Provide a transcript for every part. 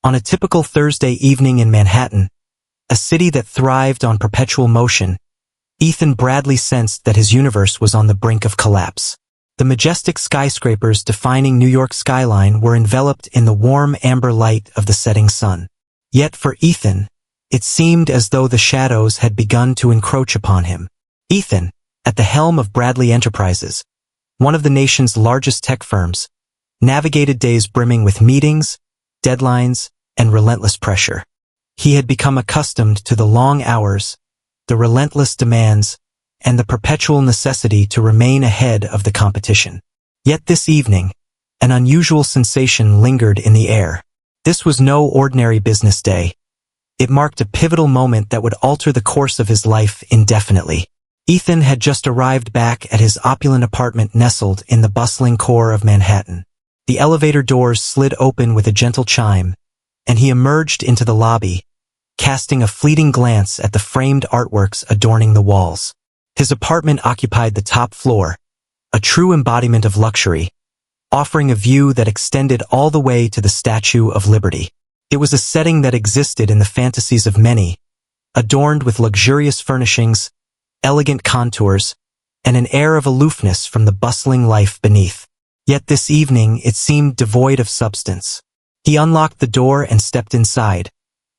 On a typical Thursday evening in Manhattan, a city that thrived on perpetual motion, Ethan Bradley sensed that his universe was on the brink of collapse. The majestic skyscrapers defining New York's skyline were enveloped in the warm amber light of the setting sun. Yet for Ethan, it seemed as though the shadows had begun to encroach upon him. Ethan, at the helm of Bradley Enterprises, one of the nation's largest tech firms, navigated days brimming with meetings, deadlines, and relentless pressure. He had become accustomed to the long hours, the relentless demands, and the perpetual necessity to remain ahead of the competition. Yet this evening, an unusual sensation lingered in the air. This was no ordinary business day. It marked a pivotal moment that would alter the course of his life indefinitely. Ethan had just arrived back at his opulent apartment nestled in the bustling core of Manhattan. The elevator doors slid open with a gentle chime, and he emerged into the lobby, casting a fleeting glance at the framed artworks adorning the walls. His apartment occupied the top floor, a true embodiment of luxury, offering a view that extended all the way to the Statue of Liberty. It was a setting that existed in the fantasies of many, adorned with luxurious furnishings, elegant contours, and an air of aloofness from the bustling life beneath. Yet this evening it seemed devoid of substance. He unlocked the door and stepped inside,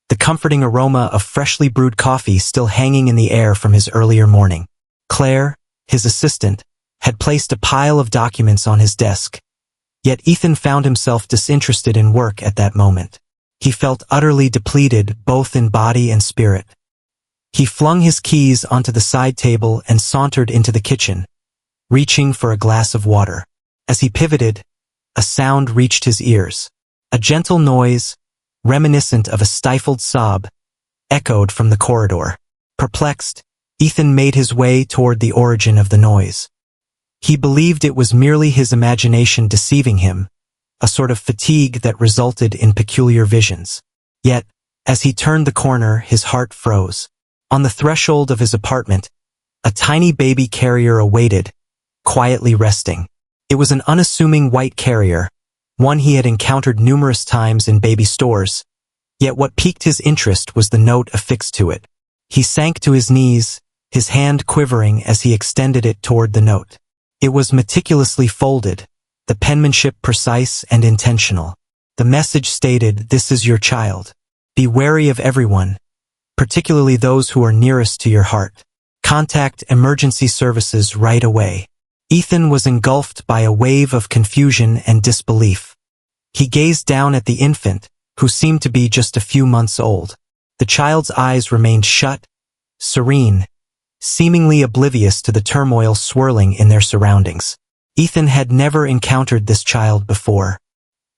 the comforting aroma of freshly brewed coffee still hanging in the air from his earlier morning. Claire, his assistant, had placed a pile of documents on his desk, yet Ethan found himself disinterested in work at that moment. He felt utterly depleted both in body and spirit. He flung his keys onto the side table and sauntered into the kitchen, reaching for a glass of water. As he pivoted, a sound reached his ears. A gentle noise, reminiscent of a stifled sob, echoed from the corridor. Perplexed, Ethan made his way toward the origin of the noise. He believed it was merely his imagination deceiving him, a sort of fatigue that resulted in peculiar visions. Yet, as he turned the corner, his heart froze. On the threshold of his apartment, a tiny baby carrier awaited, quietly resting. It was an unassuming white carrier, one he had encountered numerous times in baby stores, yet what piqued his interest was the note affixed to it. He sank to his knees, his hand quivering as he extended it toward the note. It was meticulously folded, the penmanship precise and intentional. The message stated, "This is your child. Be wary of everyone, particularly those who are nearest to your heart. Contact emergency services right away." Ethan was engulfed by a wave of confusion and disbelief. He gazed down at the infant, who seemed to be just a few months old. The child's eyes remained shut, serene, seemingly oblivious to the turmoil swirling in their surroundings. Ethan had never encountered this child before.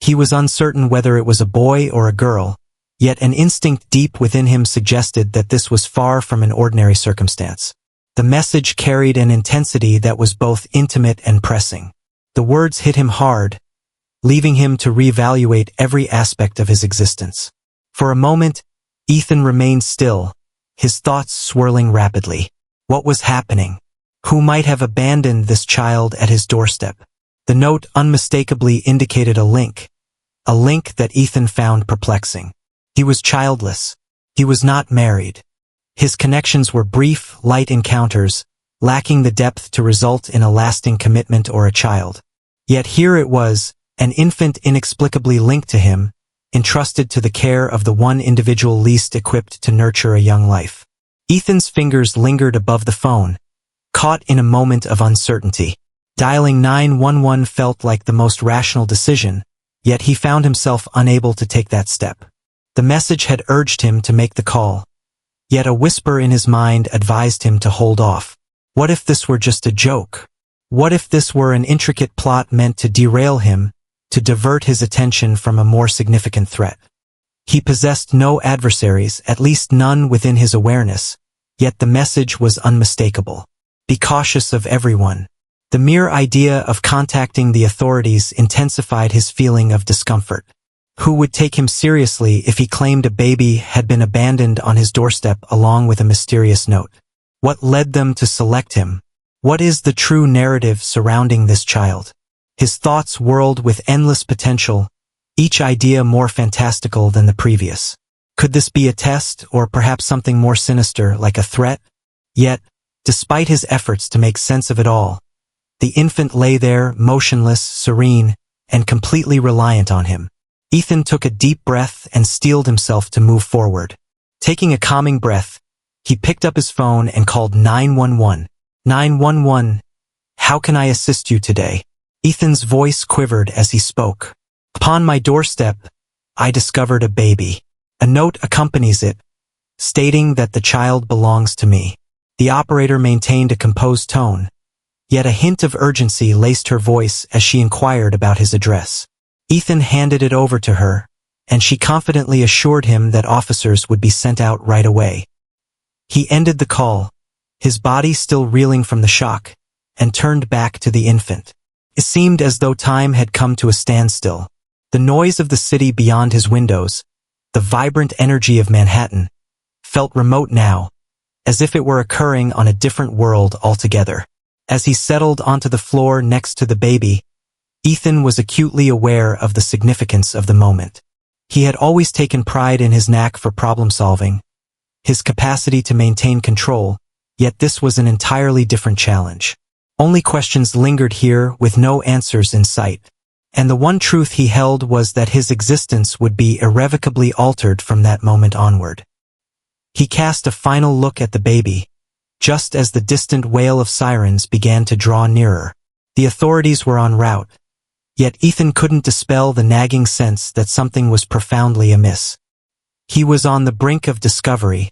He was uncertain whether it was a boy or a girl, yet an instinct deep within him suggested that this was far from an ordinary circumstance. The message carried an intensity that was both intimate and pressing. The words hit him hard, leaving him to reevaluate every aspect of his existence. For a moment, Ethan remained still, his thoughts swirling rapidly. What was happening? Who might have abandoned this child at his doorstep? The note unmistakably indicated a link that Ethan found perplexing. He was childless. He was not married. His connections were brief, light encounters, lacking the depth to result in a lasting commitment or a child. Yet here it was, an infant inexplicably linked to him, entrusted to the care of the one individual least equipped to nurture a young life. Ethan's fingers lingered above the phone, caught in a moment of uncertainty. Dialing 911 felt like the most rational decision, yet he found himself unable to take that step. The message had urged him to make the call, yet a whisper in his mind advised him to hold off. What if this were just a joke? What if this were an intricate plot meant to derail him, to divert his attention from a more significant threat? He possessed no adversaries, at least none within his awareness, yet the message was unmistakable. Be cautious of everyone. The mere idea of contacting the authorities intensified his feeling of discomfort. Who would take him seriously if he claimed a baby had been abandoned on his doorstep along with a mysterious note? What led them to select him? What is the true narrative surrounding this child? His thoughts whirled with endless potential, each idea more fantastical than the previous. Could this be a test, or perhaps something more sinister, like a threat? Yet, despite his efforts to make sense of it all, the infant lay there, motionless, serene, and completely reliant on him. Ethan took a deep breath and steeled himself to move forward. Taking a calming breath, he picked up his phone and called 911. 911, how can I assist you today? Ethan's voice quivered as he spoke. Upon my doorstep, I discovered a baby. A note accompanies it, stating that the child belongs to me. The operator maintained a composed tone, yet a hint of urgency laced her voice as she inquired about his address. Ethan handed it over to her, and she confidently assured him that officers would be sent out right away. He ended the call, his body still reeling from the shock, and turned back to the infant. It seemed as though time had come to a standstill. The noise of the city beyond his windows, the vibrant energy of Manhattan, felt remote now, as if it were occurring on a different world altogether. As he settled onto the floor next to the baby, Ethan was acutely aware of the significance of the moment. He had always taken pride in his knack for problem-solving, his capacity to maintain control, yet this was an entirely different challenge. Only questions lingered here with no answers in sight, and the one truth he held was that his existence would be irrevocably altered from that moment onward. He cast a final look at the baby, just as the distant wail of sirens began to draw nearer. The authorities were en route, yet Ethan couldn't dispel the nagging sense that something was profoundly amiss. He was on the brink of discovery,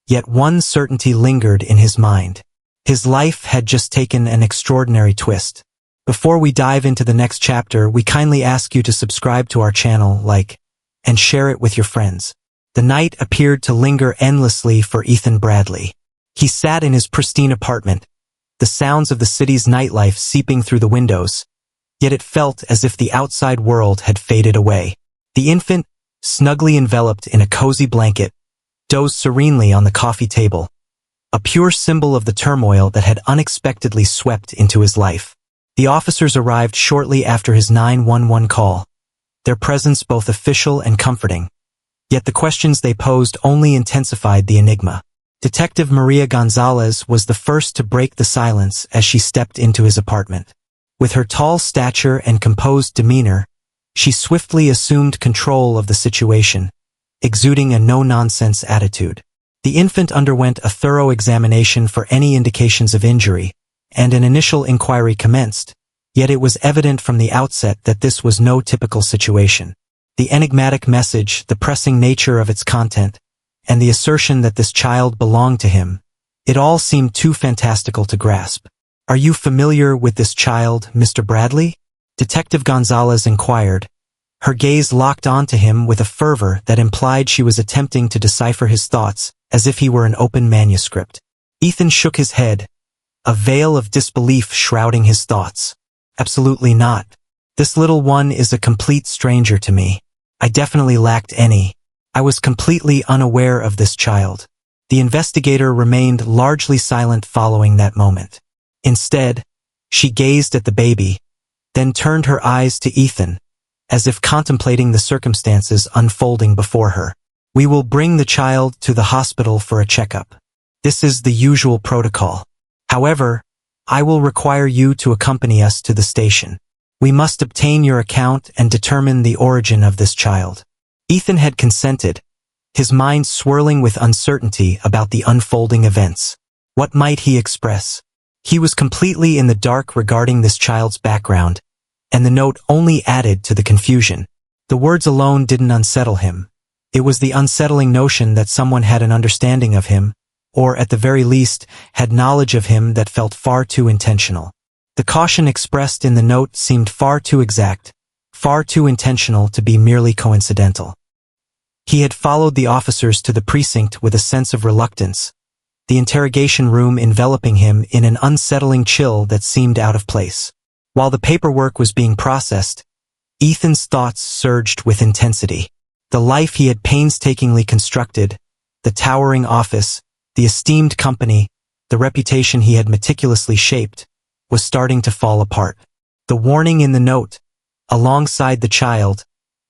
yet one certainty lingered in his mind. His life had just taken an extraordinary twist. Before we dive into the next chapter, we kindly ask you to subscribe to our channel, like, and share it with your friends. The night appeared to linger endlessly for Ethan Bradley. He sat in his pristine apartment, the sounds of the city's nightlife seeping through the windows, yet it felt as if the outside world had faded away. The infant, snugly enveloped in a cozy blanket, dozed serenely on the coffee table, a pure symbol of the turmoil that had unexpectedly swept into his life. The officers arrived shortly after his 911 call, their presence both official and comforting. Yet the questions they posed only intensified the enigma. Detective Maria Gonzalez was the first to break the silence as she stepped into his apartment. With her tall stature and composed demeanor, she swiftly assumed control of the situation, exuding a no-nonsense attitude. The infant underwent a thorough examination for any indications of injury, and an initial inquiry commenced, yet it was evident from the outset that this was no typical situation. The enigmatic message, the pressing nature of its content, and the assertion that this child belonged to him, it all seemed too fantastical to grasp. "Are you familiar with this child, Mr. Bradley?" Detective Gonzalez inquired, her gaze locked onto him with a fervor that implied she was attempting to decipher his thoughts as if he were an open manuscript. Ethan shook his head, a veil of disbelief shrouding his thoughts. "Absolutely not. This little one is a complete stranger to me. I definitely lacked any. I was completely unaware of this child." The investigator remained largely silent following that moment. Instead, she gazed at the baby, then turned her eyes to Ethan, as if contemplating the circumstances unfolding before her. "We will bring the child to the hospital for a checkup. This is the usual protocol. However, I will require you to accompany us to the station. We must obtain your account and determine the origin of this child." Ethan had consented, his mind swirling with uncertainty about the unfolding events. What might he express? He was completely in the dark regarding this child's background, and the note only added to the confusion. The words alone didn't unsettle him. It was the unsettling notion that someone had an understanding of him, or at the very least, had knowledge of him that felt far too intentional. The caution expressed in the note seemed far too exact, far too intentional to be merely coincidental. He had followed the officers to the precinct with a sense of reluctance, the interrogation room enveloping him in an unsettling chill that seemed out of place. While the paperwork was being processed, Ethan's thoughts surged with intensity. The life he had painstakingly constructed, the towering office, the esteemed company, the reputation he had meticulously shaped, was starting to fall apart. The warning in the note, alongside the child,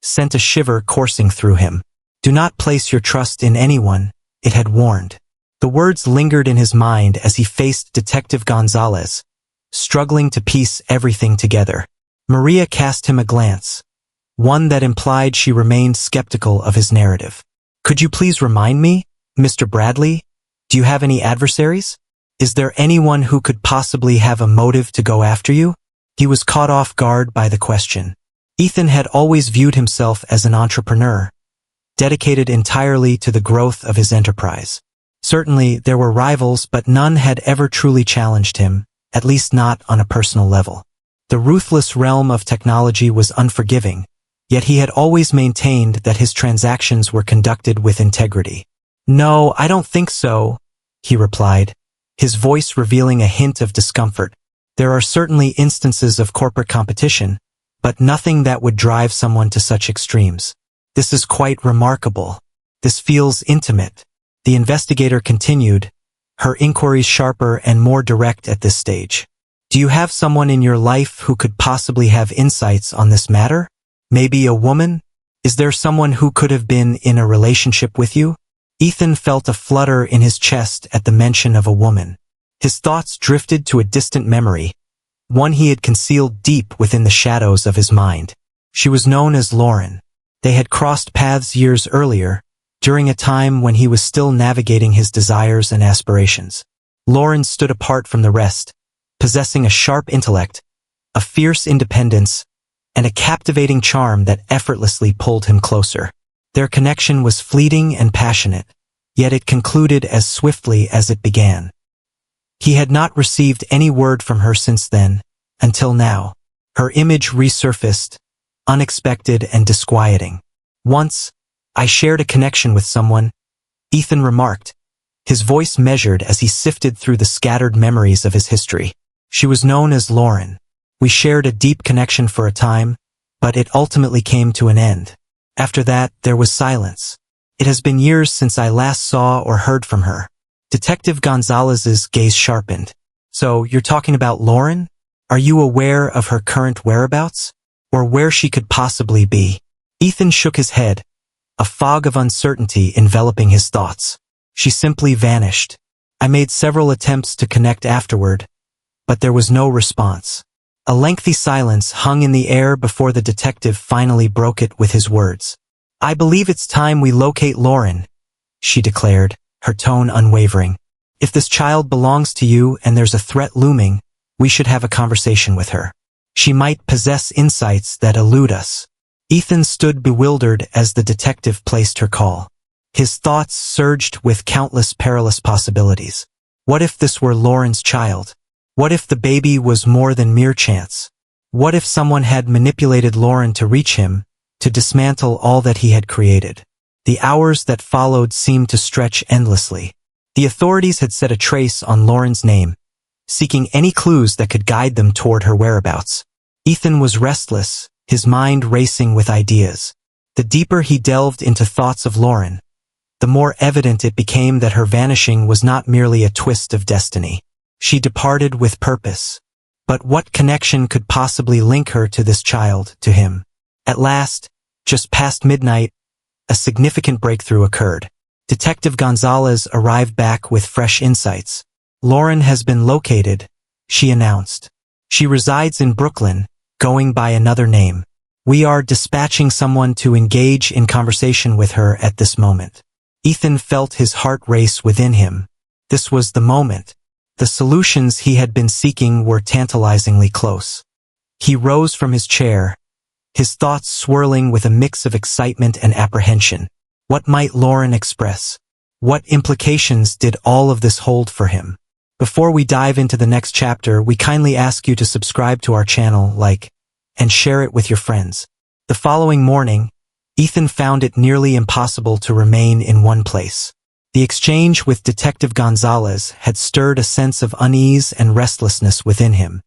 sent a shiver coursing through him. "Do not place your trust in anyone," it had warned. The words lingered in his mind as he faced Detective Gonzalez, struggling to piece everything together. Maria cast him a glance, one that implied she remained skeptical of his narrative. "Could you please remind me, Mr. Bradley? Do you have any adversaries? Is there anyone who could possibly have a motive to go after you?" He was caught off guard by the question. Ethan had always viewed himself as an entrepreneur, dedicated entirely to the growth of his enterprise. Certainly, there were rivals, but none had ever truly challenged him, at least not on a personal level. The ruthless realm of technology was unforgiving, yet he had always maintained that his transactions were conducted with integrity. "No, I don't think so," he replied, his voice revealing a hint of discomfort. "There are certainly instances of corporate competition, but nothing that would drive someone to such extremes. This is quite remarkable. This feels intimate." The investigator continued, her inquiries sharper and more direct at this stage. "Do you have someone in your life who could possibly have insights on this matter? Maybe a woman? Is there someone who could have been in a relationship with you?" Ethan felt a flutter in his chest at the mention of a woman. His thoughts drifted to a distant memory, one he had concealed deep within the shadows of his mind. She was known as Lauren. They had crossed paths years earlier, during a time when he was still navigating his desires and aspirations. Lauren stood apart from the rest, possessing a sharp intellect, a fierce independence, and a captivating charm that effortlessly pulled him closer. Their connection was fleeting and passionate, yet it concluded as swiftly as it began. He had not received any word from her since then, until now. Her image resurfaced, unexpected and disquieting. "Once, I shared a connection with someone," Ethan remarked, his voice measured as he sifted through the scattered memories of his history. "She was known as Lauren. We shared a deep connection for a time, but it ultimately came to an end. After that, there was silence. It has been years since I last saw or heard from her." Detective Gonzalez's gaze sharpened. "So, you're talking about Lauren? Are you aware of her current whereabouts? Or where she could possibly be?" Ethan shook his head, a fog of uncertainty enveloping his thoughts. "She simply vanished. I made several attempts to connect afterward, but there was no response." A lengthy silence hung in the air before the detective finally broke it with his words. "I believe it's time we locate Lauren," she declared, her tone unwavering. "If this child belongs to you and there's a threat looming, we should have a conversation with her. She might possess insights that elude us." Ethan stood bewildered as the detective placed her call. His thoughts surged with countless perilous possibilities. What if this were Lauren's child? What if the baby was more than mere chance? What if someone had manipulated Lauren to reach him, to dismantle all that he had created? The hours that followed seemed to stretch endlessly. The authorities had set a trace on Lauren's name, seeking any clues that could guide them toward her whereabouts. Ethan was restless, his mind racing with ideas. The deeper he delved into thoughts of Lauren, the more evident it became that her vanishing was not merely a twist of destiny. She departed with purpose. But what connection could possibly link her to this child, to him? At last, just past midnight, a significant breakthrough occurred. Detective Gonzalez arrived back with fresh insights. "Lauren has been located," she announced. "She resides in Brooklyn, going by another name. We are dispatching someone to engage in conversation with her at this moment." Ethan felt his heart race within him. This was the moment. The solutions he had been seeking were tantalizingly close. He rose from his chair, his thoughts swirling with a mix of excitement and apprehension. What might Lauren express? What implications did all of this hold for him? Before we dive into the next chapter, we kindly ask you to subscribe to our channel, like, and share it with your friends. The following morning, Ethan found it nearly impossible to remain in one place. The exchange with Detective Gonzalez had stirred a sense of unease and restlessness within him.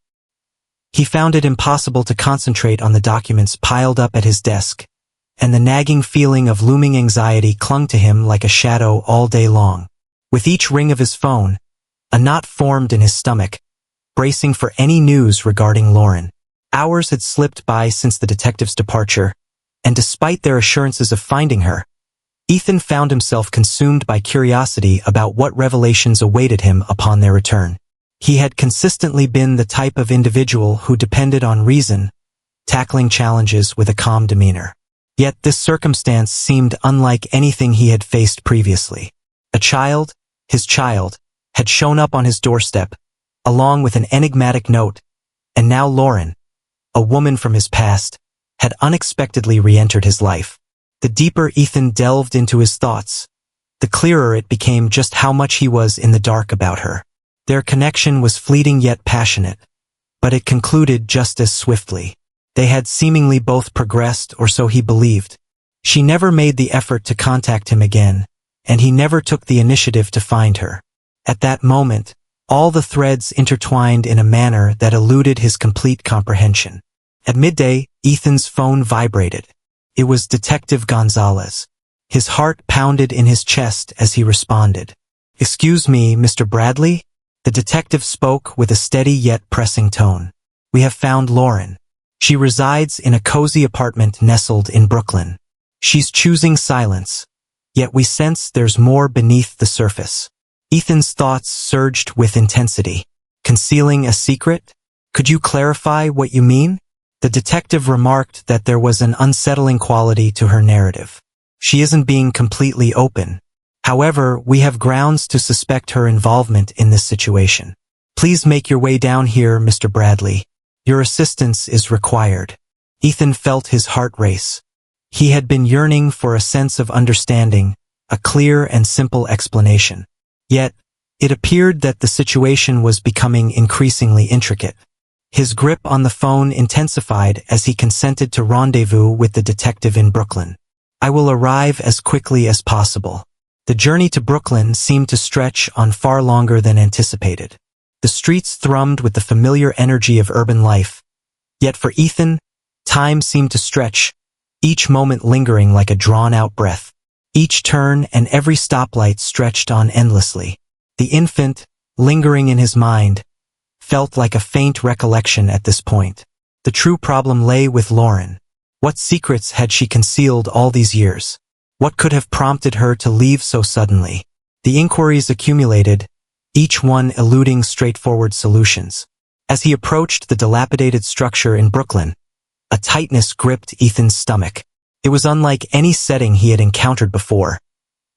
He found it impossible to concentrate on the documents piled up at his desk, and the nagging feeling of looming anxiety clung to him like a shadow all day long. With each ring of his phone, a knot formed in his stomach, bracing for any news regarding Lauren. Hours had slipped by since the detective's departure, and despite their assurances of finding her, Ethan found himself consumed by curiosity about what revelations awaited him upon their return. He had consistently been the type of individual who depended on reason, tackling challenges with a calm demeanor. Yet this circumstance seemed unlike anything he had faced previously. A child, his child, had shown up on his doorstep, along with an enigmatic note, and now Lauren, a woman from his past, had unexpectedly re-entered his life. The deeper Ethan delved into his thoughts, the clearer it became just how much he was in the dark about her. Their connection was fleeting yet passionate, but it concluded just as swiftly. They had seemingly both progressed, or so he believed. She never made the effort to contact him again, and he never took the initiative to find her. At that moment, all the threads intertwined in a manner that eluded his complete comprehension. At midday, Ethan's phone vibrated. It was Detective Gonzalez. His heart pounded in his chest as he responded. "Excuse me, Mr. Bradley?" The detective spoke with a steady yet pressing tone. "We have found Lauren. She resides in a cozy apartment nestled in Brooklyn. She's choosing silence, yet we sense there's more beneath the surface." Ethan's thoughts surged with intensity. "Concealing a secret? Could you clarify what you mean?" The detective remarked that there was an unsettling quality to her narrative. "She isn't being completely open. However, we have grounds to suspect her involvement in this situation. Please make your way down here, Mr. Bradley. Your assistance is required." Ethan felt his heart race. He had been yearning for a sense of understanding, a clear and simple explanation. Yet, it appeared that the situation was becoming increasingly intricate. His grip on the phone intensified as he consented to rendezvous with the detective in Brooklyn. "I will arrive as quickly as possible." The journey to Brooklyn seemed to stretch on far longer than anticipated. The streets thrummed with the familiar energy of urban life. Yet for Ethan, time seemed to stretch, each moment lingering like a drawn-out breath. Each turn and every stoplight stretched on endlessly. The infant, lingering in his mind, felt like a faint recollection at this point. The true problem lay with Lauren. What secrets had she concealed all these years? What could have prompted her to leave so suddenly? The inquiries accumulated, each one eluding straightforward solutions. As he approached the dilapidated structure in Brooklyn, a tightness gripped Ethan's stomach. It was unlike any setting he had encountered before.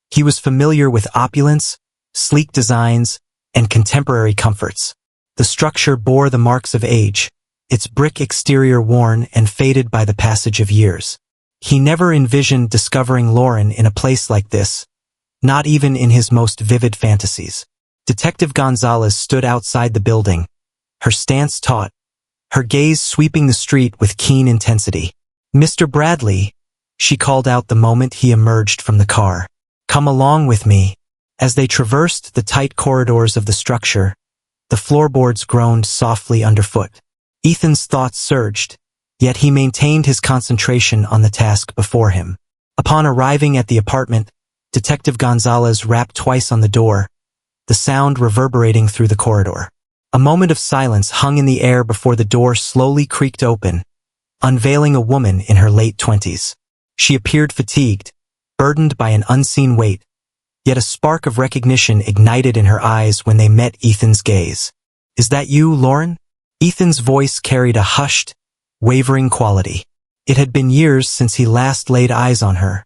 He was familiar with opulence, sleek designs, and contemporary comforts. The structure bore the marks of age, its brick exterior worn and faded by the passage of years. He never envisioned discovering Lauren in a place like this, not even in his most vivid fantasies. Detective Gonzalez stood outside the building, her stance taut, her gaze sweeping the street with keen intensity. "Mr. Bradley," she called out the moment he emerged from the car. "Come along with me." As they traversed the tight corridors of the structure, the floorboards groaned softly underfoot. Ethan's thoughts surged, yet he maintained his concentration on the task before him. Upon arriving at the apartment, Detective Gonzalez rapped twice on the door, the sound reverberating through the corridor. A moment of silence hung in the air before the door slowly creaked open, unveiling a woman in her late 20s. She appeared fatigued, burdened by an unseen weight, yet a spark of recognition ignited in her eyes when they met Ethan's gaze. "Is that you, Lauren?" Ethan's voice carried a hushed, wavering quality. It had been years since he last laid eyes on her,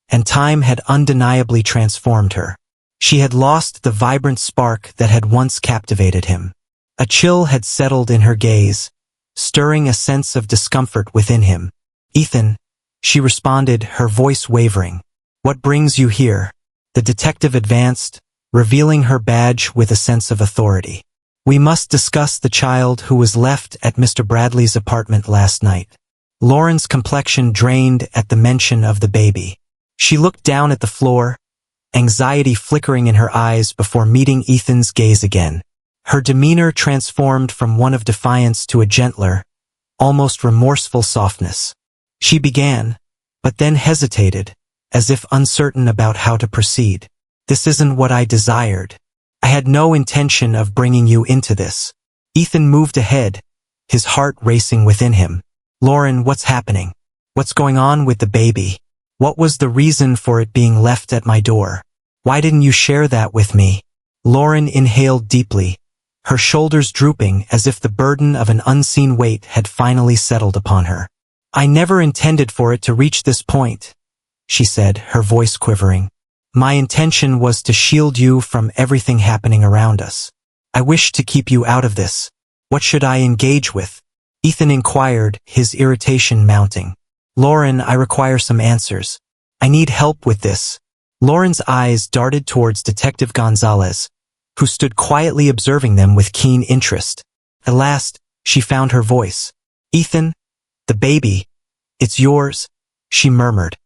and time had undeniably transformed her. She had lost the vibrant spark that had once captivated him. A chill had settled in her gaze, stirring a sense of discomfort within him. "Ethan," she responded, her voice wavering. "What brings you here?" The detective advanced, revealing her badge with a sense of authority. "We must discuss the child who was left at Mr. Bradley's apartment last night." Lauren's complexion drained at the mention of the baby. She looked down at the floor, anxiety flickering in her eyes before meeting Ethan's gaze again. Her demeanor transformed from one of defiance to a gentler, almost remorseful softness. She began, but then hesitated, as if uncertain about how to proceed. "This isn't what I desired. I had no intention of bringing you into this." Ethan moved ahead, his heart racing within him. "Lauren, what's happening?" What's going on with the baby? What was the reason for it being left at my door? Why didn't you share that with me? Lauren inhaled deeply, her shoulders drooping as if the burden of an unseen weight had finally settled upon her. I never intended for it to reach this point, she said, her voice quivering. My intention was to shield you from everything happening around us. I wished to keep you out of this. What should I engage with? Ethan inquired, his irritation mounting. Lauren, I require some answers. I need help with this. Lauren's eyes darted towards Detective Gonzalez, who stood quietly observing them with keen interest. At last, she found her voice. Ethan, the baby, it's yours, she murmured,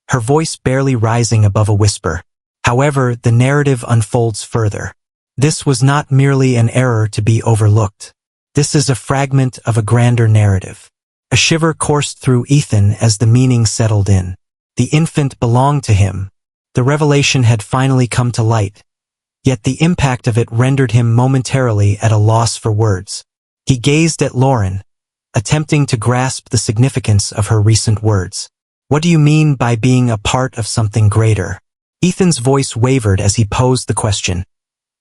her voice barely rising above a whisper. However, the narrative unfolds further. This was not merely an error to be overlooked. This is a fragment of a grander narrative. A shiver coursed through Ethan as the meaning settled in. The infant belonged to him. The revelation had finally come to light. Yet the impact of it rendered him momentarily at a loss for words. He gazed at Lauren, attempting to grasp the significance of her recent words. What do you mean by being a part of something greater? Ethan's voice wavered as he posed the question,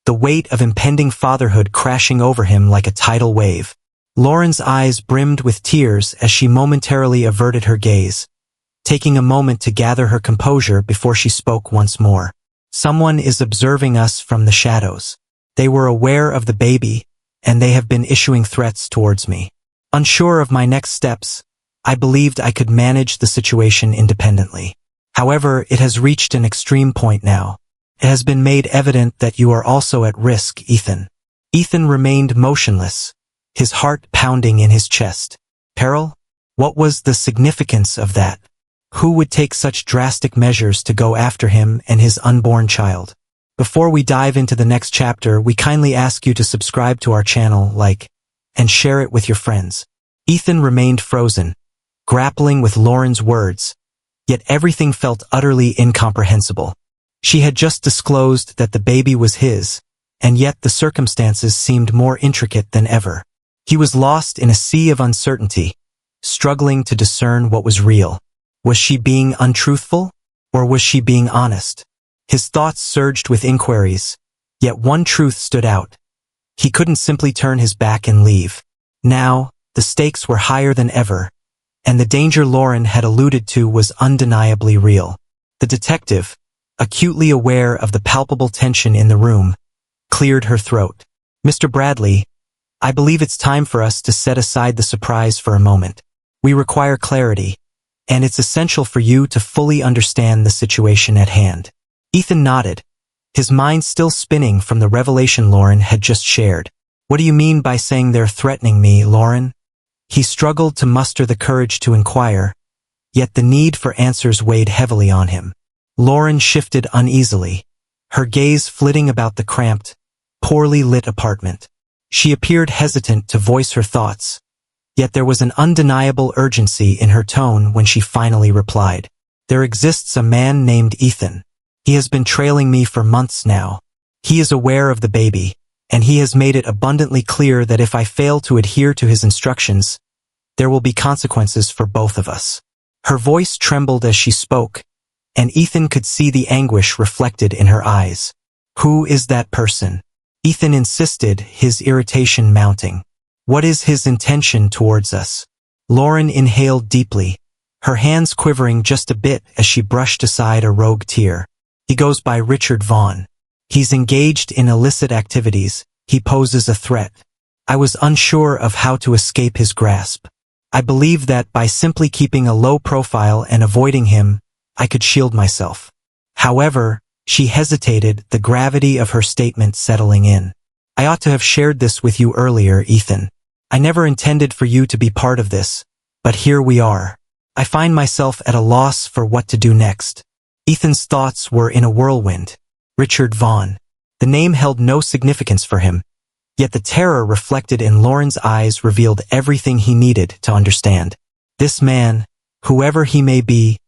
the weight of impending fatherhood crashing over him like a tidal wave. Lauren's eyes brimmed with tears as she momentarily averted her gaze, taking a moment to gather her composure before she spoke once more. Someone is observing us from the shadows. They were aware of the baby, and they have been issuing threats towards me. Unsure of my next steps, I believed I could manage the situation independently. However, it has reached an extreme point now. It has been made evident that you are also at risk, Ethan. Ethan remained motionless, his heart pounding in his chest. Peril? What was the significance of that? Who would take such drastic measures to go after him and his unborn child? Before we dive into the next chapter, we kindly ask you to subscribe to our channel, like, and share it with your friends. Ethan remained frozen, grappling with Lauren's words, yet everything felt utterly incomprehensible. She had just disclosed that the baby was his, and yet the circumstances seemed more intricate than ever. He was lost in a sea of uncertainty, struggling to discern what was real. Was she being untruthful, or was she being honest? His thoughts surged with inquiries, yet one truth stood out. He couldn't simply turn his back and leave. Now, the stakes were higher than ever, and the danger Lauren had alluded to was undeniably real. The detective, acutely aware of the palpable tension in the room, cleared her throat. Mr. Bradley, I believe it's time for us to set aside the surprise for a moment. We require clarity, and it's essential for you to fully understand the situation at hand. Ethan nodded, his mind still spinning from the revelation Lauren had just shared. What do you mean by saying they're threatening me, Lauren? He struggled to muster the courage to inquire, yet the need for answers weighed heavily on him. Lauren shifted uneasily, her gaze flitting about the cramped, poorly lit apartment. She appeared hesitant to voice her thoughts, yet there was an undeniable urgency in her tone when she finally replied. There exists a man named Ethan. He has been trailing me for months now. He is aware of the baby, and he has made it abundantly clear that if I fail to adhere to his instructions, there will be consequences for both of us. Her voice trembled as she spoke, and Ethan could see the anguish reflected in her eyes. Who is that person? Ethan insisted, his irritation mounting. What is his intention towards us? Lauren inhaled deeply, her hands quivering just a bit as she brushed aside a rogue tear. He goes by Richard Vaughn. He's engaged in illicit activities. He poses a threat. I was unsure of how to escape his grasp. I believed that by simply keeping a low profile and avoiding him, I could shield myself. However, she hesitated, the gravity of her statement settling in. I ought to have shared this with you earlier, Ethan. I never intended for you to be part of this, but here we are. I find myself at a loss for what to do next. Ethan's thoughts were in a whirlwind. Richard Vaughn. The name held no significance for him, yet the terror reflected in Lauren's eyes revealed everything he needed to understand. This man, whoever he may be,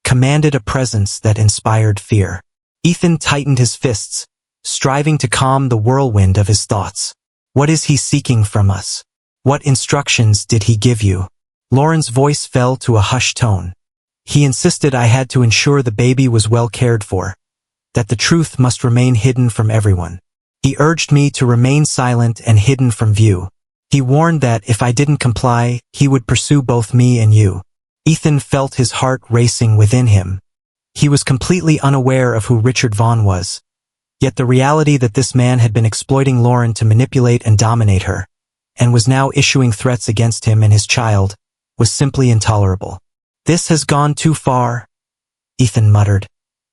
commanded a presence that inspired fear. Ethan tightened his fists, striving to calm the whirlwind of his thoughts. What is he seeking from us? What instructions did he give you? Lauren's voice fell to a hushed tone. He insisted I had to ensure the baby was well cared for, that the truth must remain hidden from everyone. He urged me to remain silent and hidden from view. He warned that if I didn't comply, he would pursue both me and you. Ethan felt his heart racing within him. He was completely unaware of who Richard Vaughn was. Yet the reality that this man had been exploiting Lauren to manipulate and dominate her, and was now issuing threats against him and his child, was simply intolerable. "This has gone too far," Ethan muttered,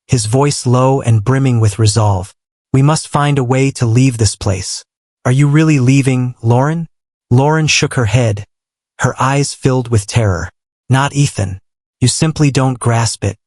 his voice low and brimming with resolve. "We must find a way to leave this place." "Are you really leaving, Lauren?" Lauren shook her head, her eyes filled with terror. "Not Ethan. You simply don't grasp it.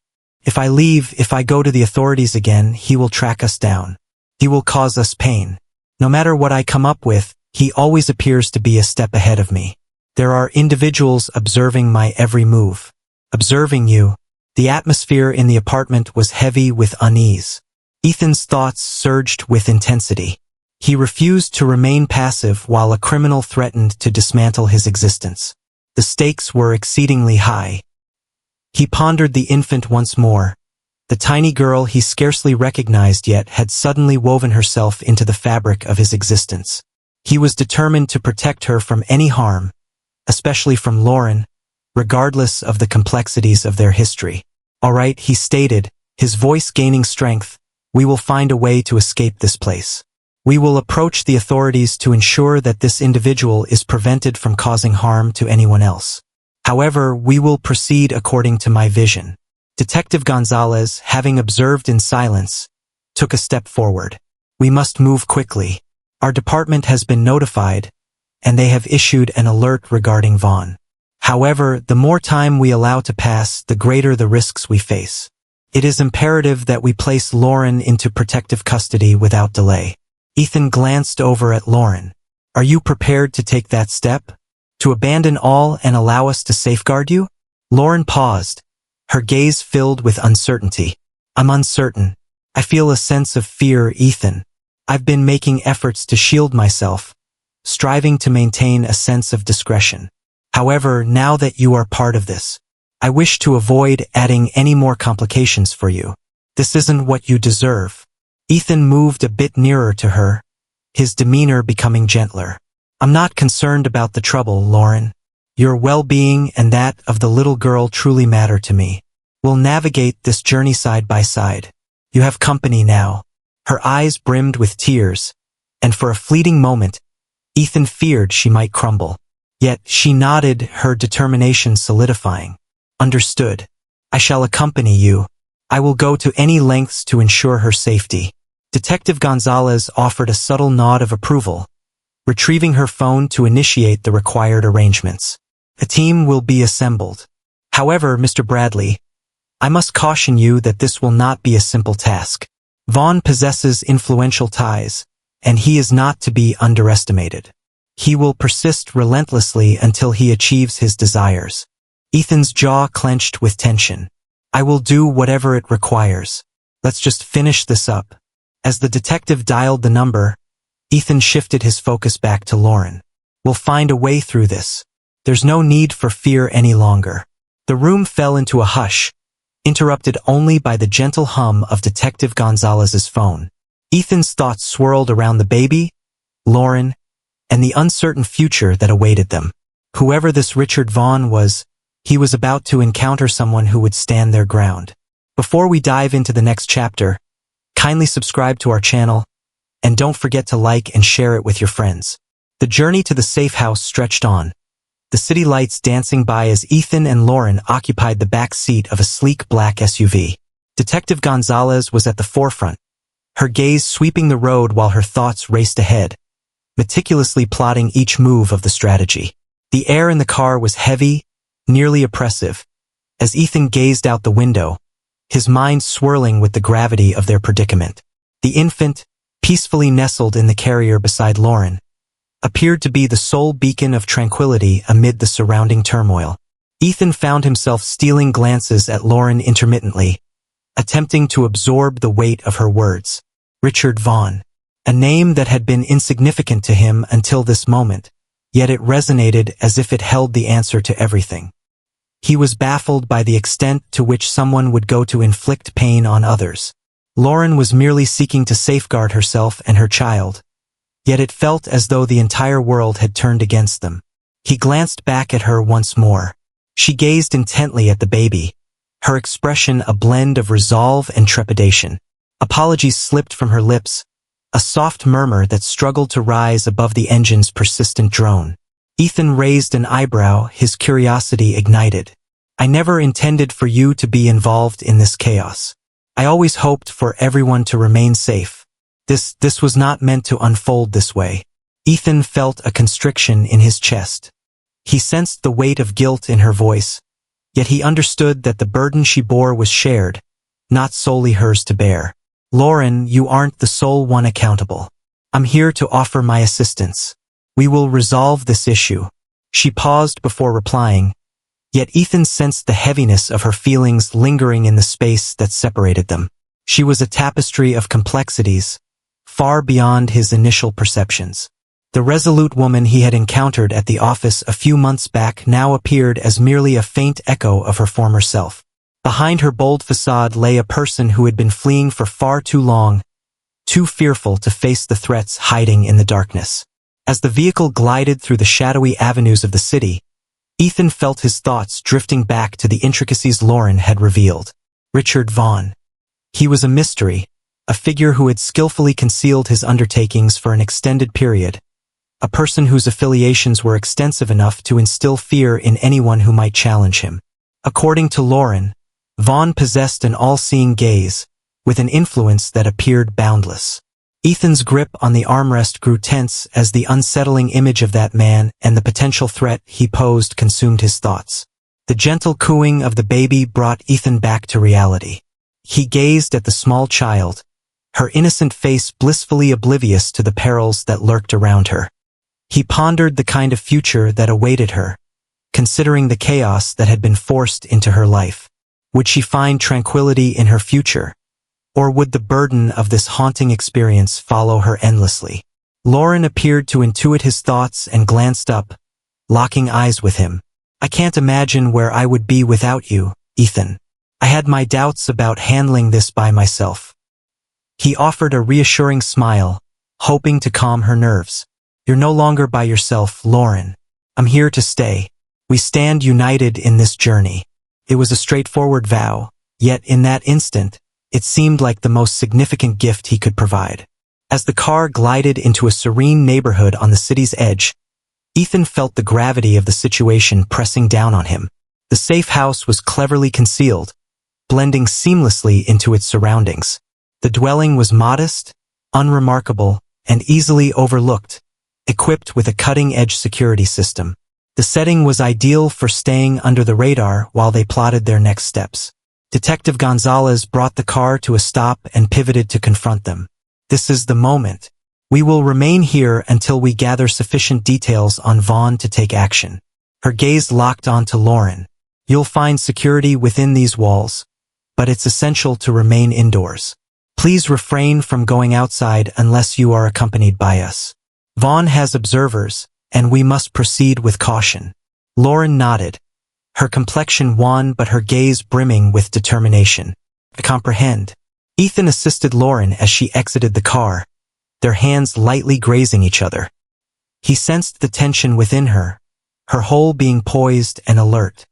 If I leave, if I go to the authorities again, he will track us down. He will cause us pain. No matter what I come up with, he always appears to be a step ahead of me. There are individuals observing my every move. Observing you." The atmosphere in the apartment was heavy with unease. Ethan's thoughts surged with intensity. He refused to remain passive while a criminal threatened to dismantle his existence. The stakes were exceedingly high. He pondered the infant once more. The tiny girl he scarcely recognized yet had suddenly woven herself into the fabric of his existence. He was determined to protect her from any harm, especially from Lauren, regardless of the complexities of their history. "All right," he stated, his voice gaining strength, "we will find a way to escape this place. We will approach the authorities to ensure that this individual is prevented from causing harm to anyone else. However, we will proceed according to my vision." Detective Gonzalez, having observed in silence, took a step forward. "We must move quickly. Our department has been notified, and they have issued an alert regarding Vaughn. However, the more time we allow to pass, the greater the risks we face. It is imperative that we place Lauren into protective custody without delay." Ethan glanced over at Lauren. "Are you prepared to take that step? To abandon all and allow us to safeguard you?" Lauren paused, her gaze filled with uncertainty. "I'm uncertain. I feel a sense of fear, Ethan. I've been making efforts to shield myself, striving to maintain a sense of discretion. However, now that you are part of this, I wish to avoid adding any more complications for you. This isn't what you deserve." Ethan moved a bit nearer to her, his demeanor becoming gentler. "I'm not concerned about the trouble, Lauren. Your well-being and that of the little girl truly matter to me. We'll navigate this journey side by side. You have company now." Her eyes brimmed with tears, and for a fleeting moment, Ethan feared she might crumble. Yet she nodded, her determination solidifying. "Understood. I shall accompany you. I will go to any lengths to ensure her safety." Detective Gonzalez offered a subtle nod of approval, retrieving her phone to initiate the required arrangements. "A team will be assembled. However, Mr. Bradley, I must caution you that this will not be a simple task. Vaughn possesses influential ties, and he is not to be underestimated. He will persist relentlessly until he achieves his desires." Ethan's jaw clenched with tension. "I will do whatever it requires. Let's just finish this up." As the detective dialed the number, Ethan shifted his focus back to Lauren. "We'll find a way through this. There's no need for fear any longer." The room fell into a hush, interrupted only by the gentle hum of Detective Gonzalez's phone. Ethan's thoughts swirled around the baby, Lauren, and the uncertain future that awaited them. Whoever this Richard Vaughn was, he was about to encounter someone who would stand their ground. Before we dive into the next chapter, kindly subscribe to our channel, and don't forget to like and share it with your friends. The journey to the safe house stretched on, the city lights dancing by as Ethan and Lauren occupied the back seat of a sleek black SUV. Detective Gonzalez was at the forefront, her gaze sweeping the road while her thoughts raced ahead, meticulously plotting each move of the strategy. The air in the car was heavy, nearly oppressive, as Ethan gazed out the window, his mind swirling with the gravity of their predicament. The infant, peacefully nestled in the carrier beside Lauren, appeared to be the sole beacon of tranquility amid the surrounding turmoil. Ethan found himself stealing glances at Lauren intermittently, attempting to absorb the weight of her words. Richard Vaughn, a name that had been insignificant to him until this moment, yet it resonated as if it held the answer to everything. He was baffled by the extent to which someone would go to inflict pain on others. Lauren was merely seeking to safeguard herself and her child, yet it felt as though the entire world had turned against them. He glanced back at her once more. She gazed intently at the baby, her expression a blend of resolve and trepidation. Apologies slipped from her lips, a soft murmur that struggled to rise above the engine's persistent drone. Ethan raised an eyebrow, his curiosity ignited. "I never intended for you to be involved in this chaos. I always hoped for everyone to remain safe. This was not meant to unfold this way." Ethan felt a constriction in his chest. He sensed the weight of guilt in her voice, yet he understood that the burden she bore was shared, not solely hers to bear. "Lauren, you aren't the sole one accountable. I'm here to offer my assistance. We will resolve this issue." She paused before replying, yet Ethan sensed the heaviness of her feelings lingering in the space that separated them. She was a tapestry of complexities, far beyond his initial perceptions. The resolute woman he had encountered at the office a few months back now appeared as merely a faint echo of her former self. Behind her bold facade lay a person who had been fleeing for far too long, too fearful to face the threats hiding in the darkness. As the vehicle glided through the shadowy avenues of the city, Ethan felt his thoughts drifting back to the intricacies Lauren had revealed. Richard Vaughn. He was a mystery, a figure who had skillfully concealed his undertakings for an extended period, a person whose affiliations were extensive enough to instill fear in anyone who might challenge him. According to Lauren, Vaughn possessed an all-seeing gaze, with an influence that appeared boundless. Ethan's grip on the armrest grew tense as the unsettling image of that man and the potential threat he posed consumed his thoughts. The gentle cooing of the baby brought Ethan back to reality. He gazed at the small child, her innocent face blissfully oblivious to the perils that lurked around her. He pondered the kind of future that awaited her, considering the chaos that had been forced into her life. Would she find tranquility in her future? Or would the burden of this haunting experience follow her endlessly? Lauren appeared to intuit his thoughts and glanced up, locking eyes with him. "I can't imagine where I would be without you, Ethan. I had my doubts about handling this by myself." He offered a reassuring smile, hoping to calm her nerves. "You're no longer by yourself, Lauren. I'm here to stay. We stand united in this journey." It was a straightforward vow, yet in that instant, it seemed like the most significant gift he could provide. As the car glided into a serene neighborhood on the city's edge, Ethan felt the gravity of the situation pressing down on him. The safe house was cleverly concealed, blending seamlessly into its surroundings. The dwelling was modest, unremarkable, and easily overlooked, equipped with a cutting-edge security system. The setting was ideal for staying under the radar while they plotted their next steps. Detective Gonzalez brought the car to a stop and pivoted to confront them. "This is the moment. We will remain here until we gather sufficient details on Vaughn to take action." Her gaze locked onto Lauren. "You'll find security within these walls, but it's essential to remain indoors. Please refrain from going outside unless you are accompanied by us. Vaughn has observers, and we must proceed with caution." Lauren nodded, her complexion wan but her gaze brimming with determination. "I comprehend." Ethan assisted Lauren as she exited the car, their hands lightly grazing each other. He sensed the tension within her, her whole being poised and alert.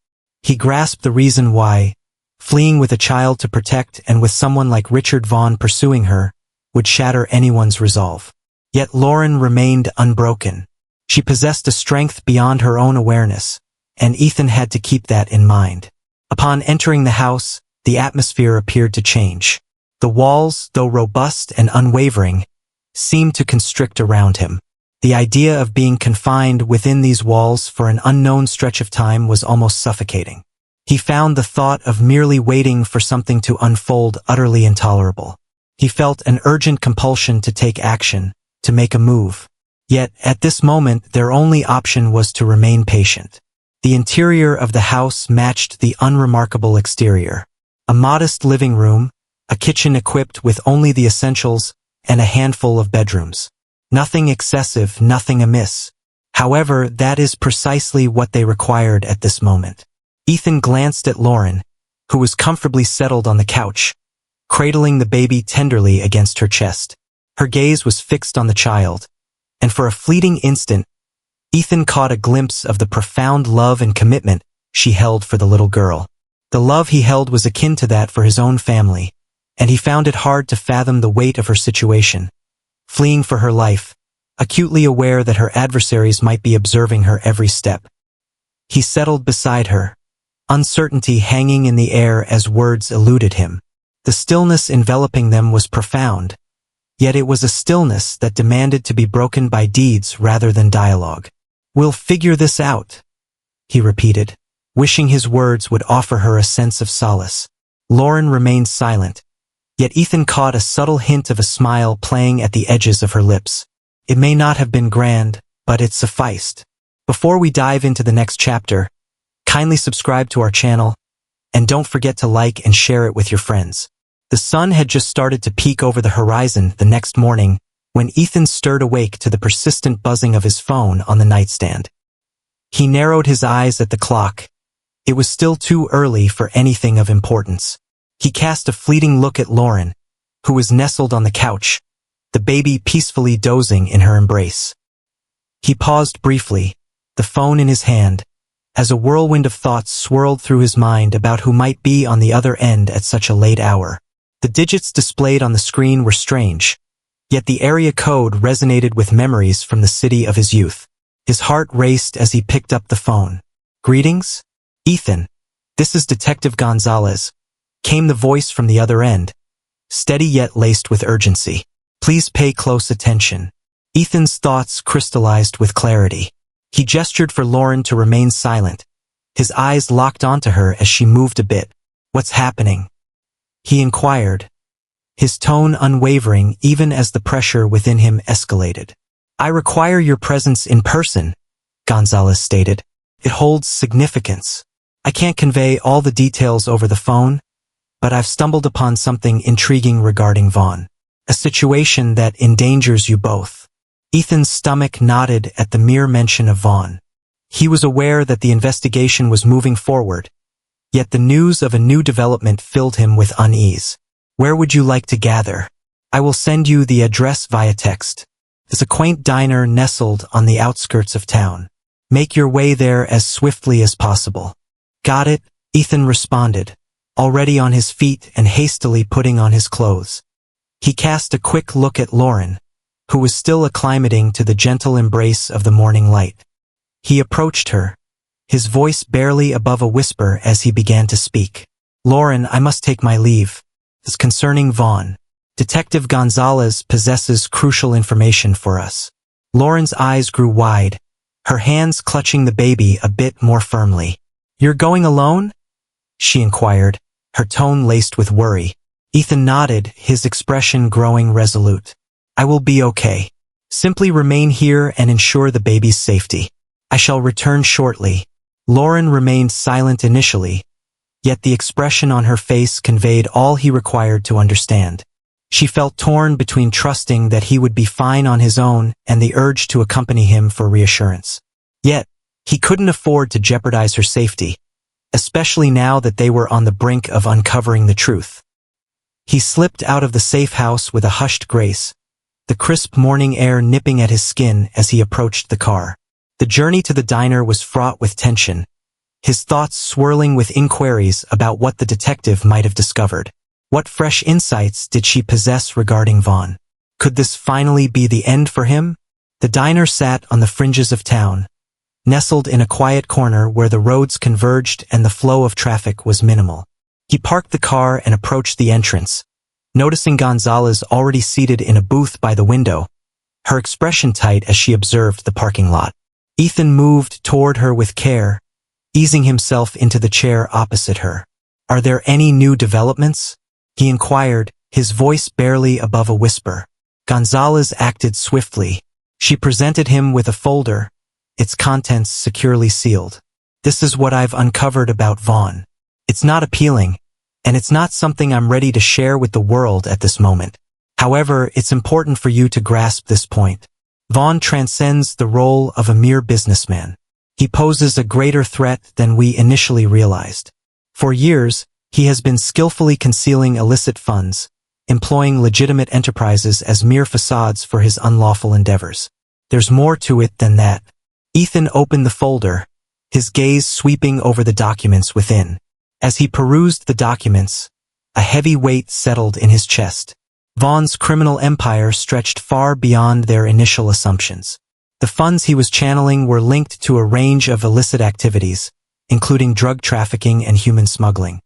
He grasped the reason why, fleeing with a child to protect and with someone like Richard Vaughn pursuing her, would shatter anyone's resolve. Yet Lauren remained unbroken. She possessed a strength beyond her own awareness, and Ethan had to keep that in mind. Upon entering the house, the atmosphere appeared to change. The walls, though robust and unwavering, seemed to constrict around him. The idea of being confined within these walls for an unknown stretch of time was almost suffocating. He found the thought of merely waiting for something to unfold utterly intolerable. He felt an urgent compulsion to take action, to make a move. Yet, at this moment, their only option was to remain patient. The interior of the house matched the unremarkable exterior. A modest living room, a kitchen equipped with only the essentials, and a handful of bedrooms. Nothing excessive, nothing amiss. However, that is precisely what they required at this moment. Ethan glanced at Lauren, who was comfortably settled on the couch, cradling the baby tenderly against her chest. Her gaze was fixed on the child, and for a fleeting instant, Ethan caught a glimpse of the profound love and commitment she held for the little girl. The love he held was akin to that for his own family, and he found it hard to fathom the weight of her situation. Fleeing for her life, acutely aware that her adversaries might be observing her every step. He settled beside her, uncertainty hanging in the air as words eluded him. The stillness enveloping them was profound, yet it was a stillness that demanded to be broken by deeds rather than dialogue. "We'll figure this out," he repeated, wishing his words would offer her a sense of solace. Lauren remained silent, yet Ethan caught a subtle hint of a smile playing at the edges of her lips. It may not have been grand, but it sufficed. Before we dive into the next chapter, kindly subscribe to our channel, and don't forget to like and share it with your friends. The sun had just started to peek over the horizon the next morning when Ethan stirred awake to the persistent buzzing of his phone on the nightstand. He narrowed his eyes at the clock. It was still too early for anything of importance. He cast a fleeting look at Lauren, who was nestled on the couch, the baby peacefully dozing in her embrace. He paused briefly, the phone in his hand, as a whirlwind of thoughts swirled through his mind about who might be on the other end at such a late hour. The digits displayed on the screen were strange, yet the area code resonated with memories from the city of his youth. His heart raced as he picked up the phone. "Greetings? Ethan, this is Detective Gonzalez," came the voice from the other end, steady yet laced with urgency. "Please pay close attention." Ethan's thoughts crystallized with clarity. He gestured for Lauren to remain silent, his eyes locked onto her as she moved a bit. "What's happening?" he inquired, his tone unwavering even as the pressure within him escalated. "I require your presence in person," Gonzalez stated. "It holds significance. I can't convey all the details over the phone, but I've stumbled upon something intriguing regarding Vaughn. A situation that endangers you both." Ethan's stomach knotted at the mere mention of Vaughn. He was aware that the investigation was moving forward, yet the news of a new development filled him with unease. "Where would you like to gather? I will send you the address via text. It's a quaint diner nestled on the outskirts of town. Make your way there as swiftly as possible." "Got it," Ethan responded, already on his feet and hastily putting on his clothes. He cast a quick look at Lauren, who was still acclimating to the gentle embrace of the morning light. He approached her, his voice barely above a whisper as he began to speak. "Lauren, I must take my leave. It's concerning Vaughn. Detective Gonzalez possesses crucial information for us." Lauren's eyes grew wide, her hands clutching the baby a bit more firmly. "You're going alone?" she inquired, her tone laced with worry. Ethan nodded, his expression growing resolute. "I will be okay. Simply remain here and ensure the baby's safety. I shall return shortly." Lauren remained silent initially, yet the expression on her face conveyed all he required to understand. She felt torn between trusting that he would be fine on his own and the urge to accompany him for reassurance. Yet, he couldn't afford to jeopardize her safety, especially now that they were on the brink of uncovering the truth. He slipped out of the safe house with a hushed grace, the crisp morning air nipping at his skin as he approached the car. The journey to the diner was fraught with tension, his thoughts swirling with inquiries about what the detective might have discovered. What fresh insights did she possess regarding Vaughn? Could this finally be the end for him? The diner sat on the fringes of town, nestled in a quiet corner where the roads converged and the flow of traffic was minimal. He parked the car and approached the entrance, noticing Gonzalez already seated in a booth by the window, her expression tight as she observed the parking lot. Ethan moved toward her with care, easing himself into the chair opposite her. "Are there any new developments?" he inquired, his voice barely above a whisper. Gonzalez acted swiftly. She presented him with a folder, its contents securely sealed. "This is what I've uncovered about Vaughn. It's not appealing, and it's not something I'm ready to share with the world at this moment. However, it's important for you to grasp this point. Vaughn transcends the role of a mere businessman. He poses a greater threat than we initially realized. For years, he has been skillfully concealing illicit funds, employing legitimate enterprises as mere facades for his unlawful endeavors. There's more to it than that. Ethan opened the folder, his gaze sweeping over the documents within. As he perused the documents, a heavy weight settled in his chest. Vaughn's criminal empire stretched far beyond their initial assumptions. The funds he was channeling were linked to a range of illicit activities, including drug trafficking and human smuggling.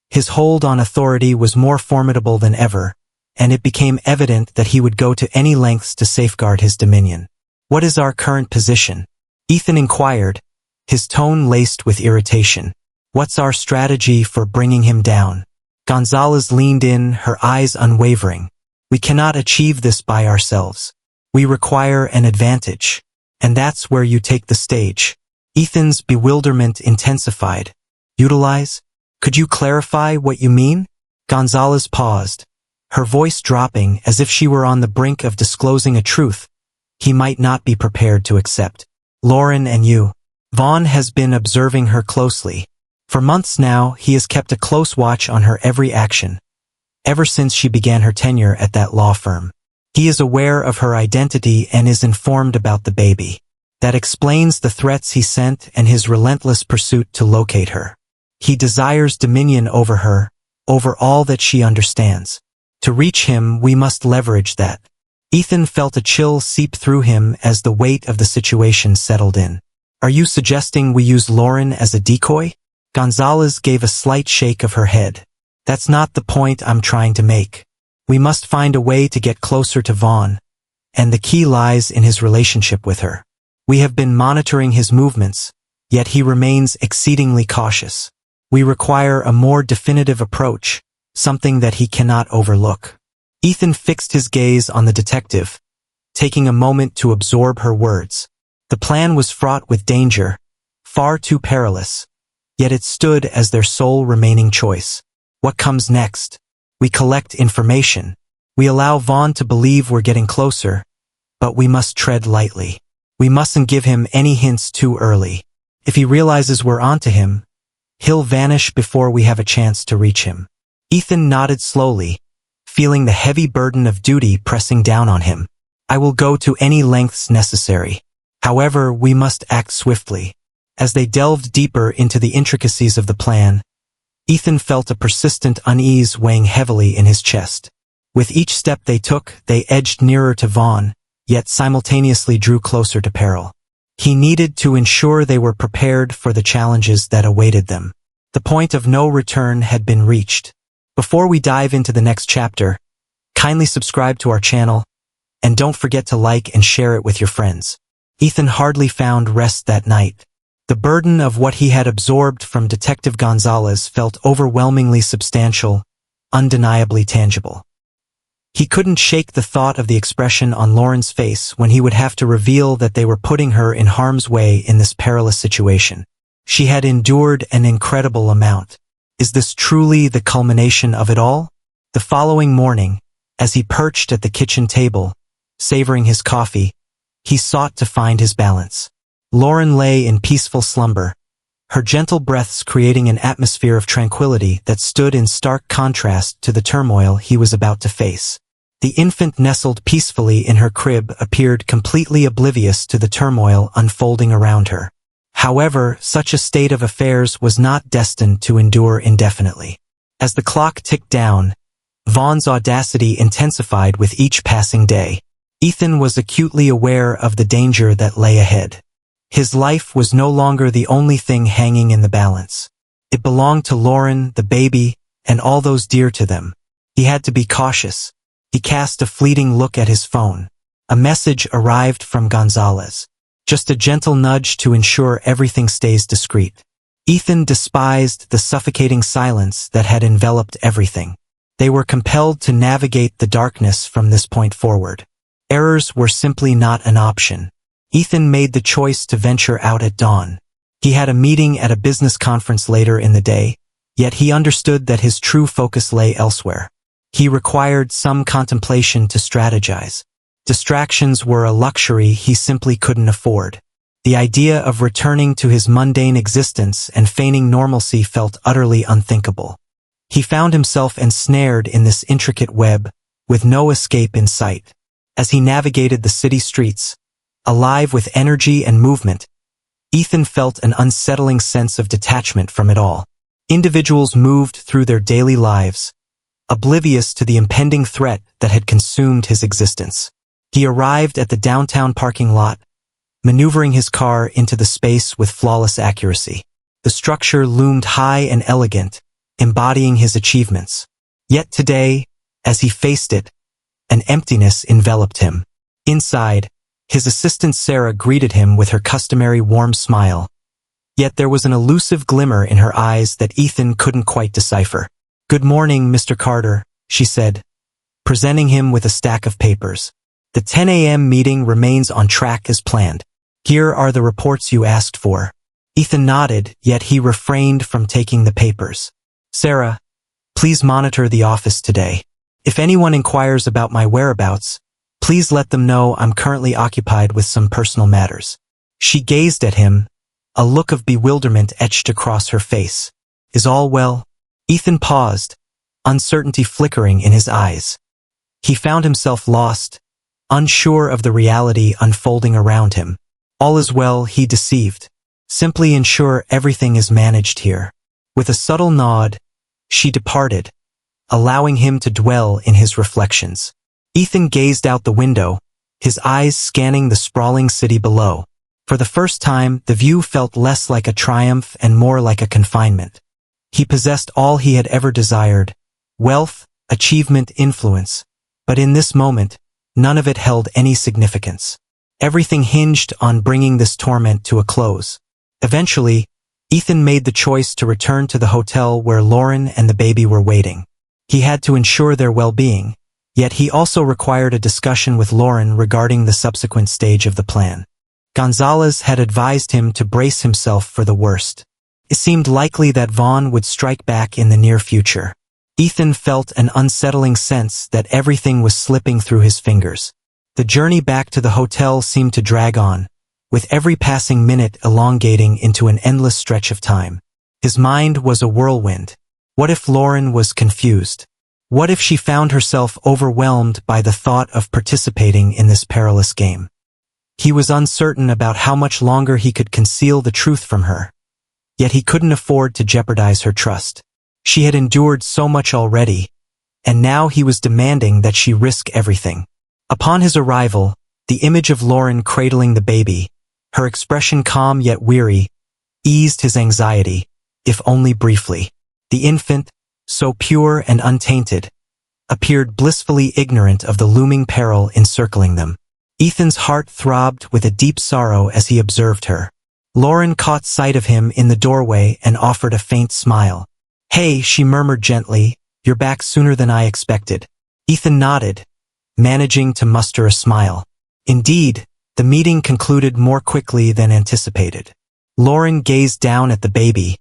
His hold on authority was more formidable than ever, and it became evident that he would go to any lengths to safeguard his dominion. "What is our current position?" Ethan inquired, his tone laced with irritation. "What's our strategy for bringing him down?" Gonzalez leaned in, her eyes unwavering. "We cannot achieve this by ourselves. We require an advantage. And that's where you take the stage." Ethan's bewilderment intensified. "Utilize? Could you clarify what you mean?" Gonzalez paused, her voice dropping as if she were on the brink of disclosing a truth he might not be prepared to accept. "Lauren and you." Vaughn has been observing her closely. For months now, he has kept a close watch on her every action, ever since she began her tenure at that law firm. He is aware of her identity and is informed about the baby. That explains the threats he sent and his relentless pursuit to locate her. He desires dominion over her, over all that she understands. To reach him, we must leverage that. Ethan felt a chill seep through him as the weight of the situation settled in. "Are you suggesting we use Lauren as a decoy?" Gonzalez gave a slight shake of her head. "That's not the point I'm trying to make. We must find a way to get closer to Vaughn, and the key lies in his relationship with her. We have been monitoring his movements, yet he remains exceedingly cautious. We require a more definitive approach, something that he cannot overlook." Ethan fixed his gaze on the detective, taking a moment to absorb her words. The plan was fraught with danger, far too perilous, yet it stood as their sole remaining choice. What comes next? We collect information. We allow Vaughn to believe we're getting closer, but we must tread lightly. We mustn't give him any hints too early. If he realizes we're onto him, he'll vanish before we have a chance to reach him. Ethan nodded slowly, feeling the heavy burden of duty pressing down on him. "I will go to any lengths necessary. However, we must act swiftly." As they delved deeper into the intricacies of the plan, Ethan felt a persistent unease weighing heavily in his chest. With each step they took, they edged nearer to Vaughn, yet simultaneously drew closer to peril. He needed to ensure they were prepared for the challenges that awaited them. The point of no return had been reached. Before we dive into the next chapter, kindly subscribe to our channel, and don't forget to like and share it with your friends. Ethan hardly found rest that night. The burden of what he had absorbed from Detective Gonzalez felt overwhelmingly substantial, undeniably tangible. He couldn't shake the thought of the expression on Lauren's face when he would have to reveal that they were putting her in harm's way in this perilous situation. She had endured an incredible amount. Is this truly the culmination of it all? The following morning, as he perched at the kitchen table, savoring his coffee, he sought to find his balance. Lauren lay in peaceful slumber, her gentle breaths creating an atmosphere of tranquility that stood in stark contrast to the turmoil he was about to face. The infant nestled peacefully in her crib appeared completely oblivious to the turmoil unfolding around her. However, such a state of affairs was not destined to endure indefinitely. As the clock ticked down, Vaughn's audacity intensified with each passing day. Ethan was acutely aware of the danger that lay ahead. His life was no longer the only thing hanging in the balance. It belonged to Lauren, the baby, and all those dear to them. He had to be cautious. He cast a fleeting look at his phone. A message arrived from Gonzalez. Just a gentle nudge to ensure everything stays discreet. Ethan despised the suffocating silence that had enveloped everything. They were compelled to navigate the darkness from this point forward. Errors were simply not an option. Ethan made the choice to venture out at dawn. He had a meeting at a business conference later in the day, yet he understood that his true focus lay elsewhere. He required some contemplation to strategize. Distractions were a luxury he simply couldn't afford. The idea of returning to his mundane existence and feigning normalcy felt utterly unthinkable. He found himself ensnared in this intricate web, with no escape in sight. As he navigated the city streets, alive with energy and movement, Ethan felt an unsettling sense of detachment from it all. Individuals moved through their daily lives, oblivious to the impending threat that had consumed his existence. He arrived at the downtown parking lot, maneuvering his car into the space with flawless accuracy. The structure loomed high and elegant, embodying his achievements. Yet today, as he faced it, an emptiness enveloped him. Inside, his assistant Sarah greeted him with her customary warm smile. Yet there was an elusive glimmer in her eyes that Ethan couldn't quite decipher. "Good morning, Mr. Carter," she said, presenting him with a stack of papers. "The 10 a.m. meeting remains on track as planned. Here are the reports you asked for." Ethan nodded, yet he refrained from taking the papers. "Sarah, please monitor the office today. If anyone inquires about my whereabouts, please let them know I'm currently occupied with some personal matters." She gazed at him, a look of bewilderment etched across her face. "Is all well?" Ethan paused, uncertainty flickering in his eyes. He found himself lost, unsure of the reality unfolding around him. "All is well," he deceived. "Simply ensure everything is managed here." With a subtle nod, she departed, allowing him to dwell in his reflections. Ethan gazed out the window, his eyes scanning the sprawling city below. For the first time, the view felt less like a triumph and more like a confinement. He possessed all he had ever desired: wealth, achievement, influence. But in this moment, none of it held any significance. Everything hinged on bringing this torment to a close. Eventually, Ethan made the choice to return to the hotel where Lauren and the baby were waiting. He had to ensure their well-being, yet he also required a discussion with Lauren regarding the subsequent stage of the plan. Gonzalez had advised him to brace himself for the worst. It seemed likely that Vaughn would strike back in the near future. Ethan felt an unsettling sense that everything was slipping through his fingers. The journey back to the hotel seemed to drag on, with every passing minute elongating into an endless stretch of time. His mind was a whirlwind. What if Lauren was confused? What if she found herself overwhelmed by the thought of participating in this perilous game? He was uncertain about how much longer he could conceal the truth from her. Yet he couldn't afford to jeopardize her trust. She had endured so much already, and now he was demanding that she risk everything. Upon his arrival, the image of Lauren cradling the baby, her expression calm yet weary, eased his anxiety, if only briefly. The infant, so pure and untainted, appeared blissfully ignorant of the looming peril encircling them. Ethan's heart throbbed with a deep sorrow as he observed her. Lauren caught sight of him in the doorway and offered a faint smile. "Hey," she murmured gently, "you're back sooner than I expected." Ethan nodded, managing to muster a smile. Indeed, the meeting concluded more quickly than anticipated. Lauren gazed down at the baby,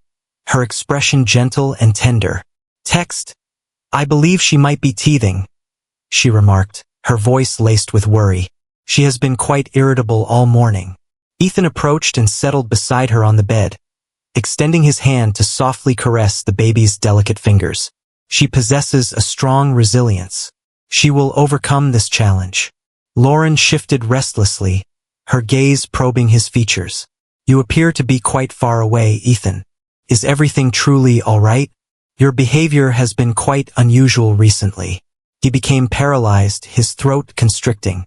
her expression gentle and tender. "Text, I believe she might be teething," she remarked, her voice laced with worry. "She has been quite irritable all morning." Ethan approached and settled beside her on the bed, extending his hand to softly caress the baby's delicate fingers. "She possesses a strong resilience. She will overcome this challenge." Lauren shifted restlessly, her gaze probing his features. "You appear to be quite far away, Ethan. Is everything truly all right? Your behavior has been quite unusual recently." He became paralyzed, his throat constricting.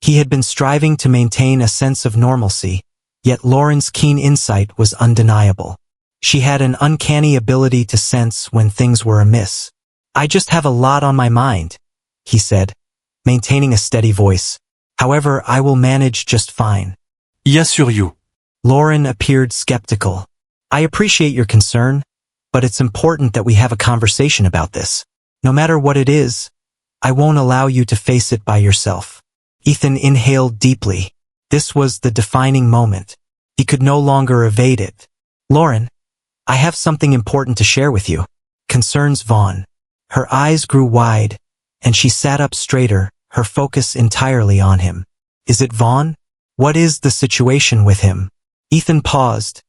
He had been striving to maintain a sense of normalcy, yet Lauren's keen insight was undeniable. She had an uncanny ability to sense when things were amiss. "I just have a lot on my mind," he said, maintaining a steady voice. "However, I will manage just fine." Assure you. Lauren appeared skeptical. "I appreciate your concern, but it's important that we have a conversation about this. No matter what it is, I won't allow you to face it by yourself." Ethan inhaled deeply. This was the defining moment. He could no longer evade it. "Lauren, I have something important to share with you. Concerns Vaughn." Her eyes grew wide, and she sat up straighter, her focus entirely on him. Is it Vaughn? What is the situation with him? Ethan paused,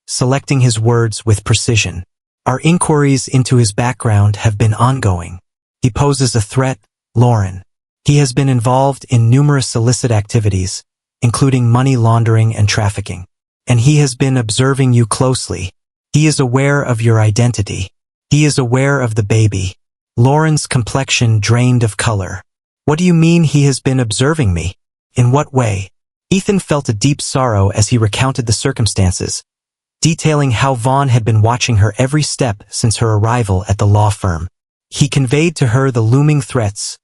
selecting his words with precision. Our inquiries into his background have been ongoing. He poses a threat, Lauren. He has been involved in numerous illicit activities, including money laundering and trafficking. And he has been observing you closely. He is aware of your identity. He is aware of the baby. Lauren's complexion drained of color. What do you mean he has been observing me? In what way? Ethan felt a deep sorrow as he recounted the circumstances, detailing how Vaughn had been watching her every step since her arrival at the law firm. He conveyed to her the looming threats,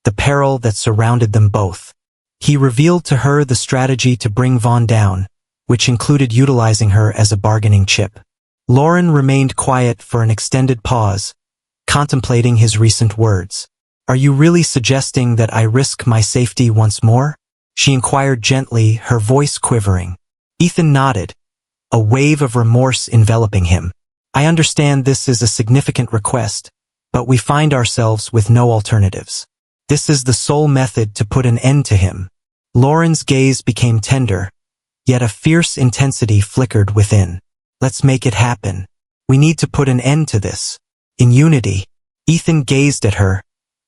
the peril that surrounded them both. He revealed to her the strategy to bring Vaughn down, which included utilizing her as a bargaining chip. Lauren remained quiet for an extended pause, contemplating his recent words. Are you really suggesting that I risk my safety once more? She inquired gently, her voice quivering. Ethan nodded, a wave of remorse enveloping him. I understand this is a significant request, but we find ourselves with no alternatives. This is the sole method to put an end to him. Lauren's gaze became tender, yet a fierce intensity flickered within. Let's make it happen. We need to put an end to this. In unity, Ethan gazed at her,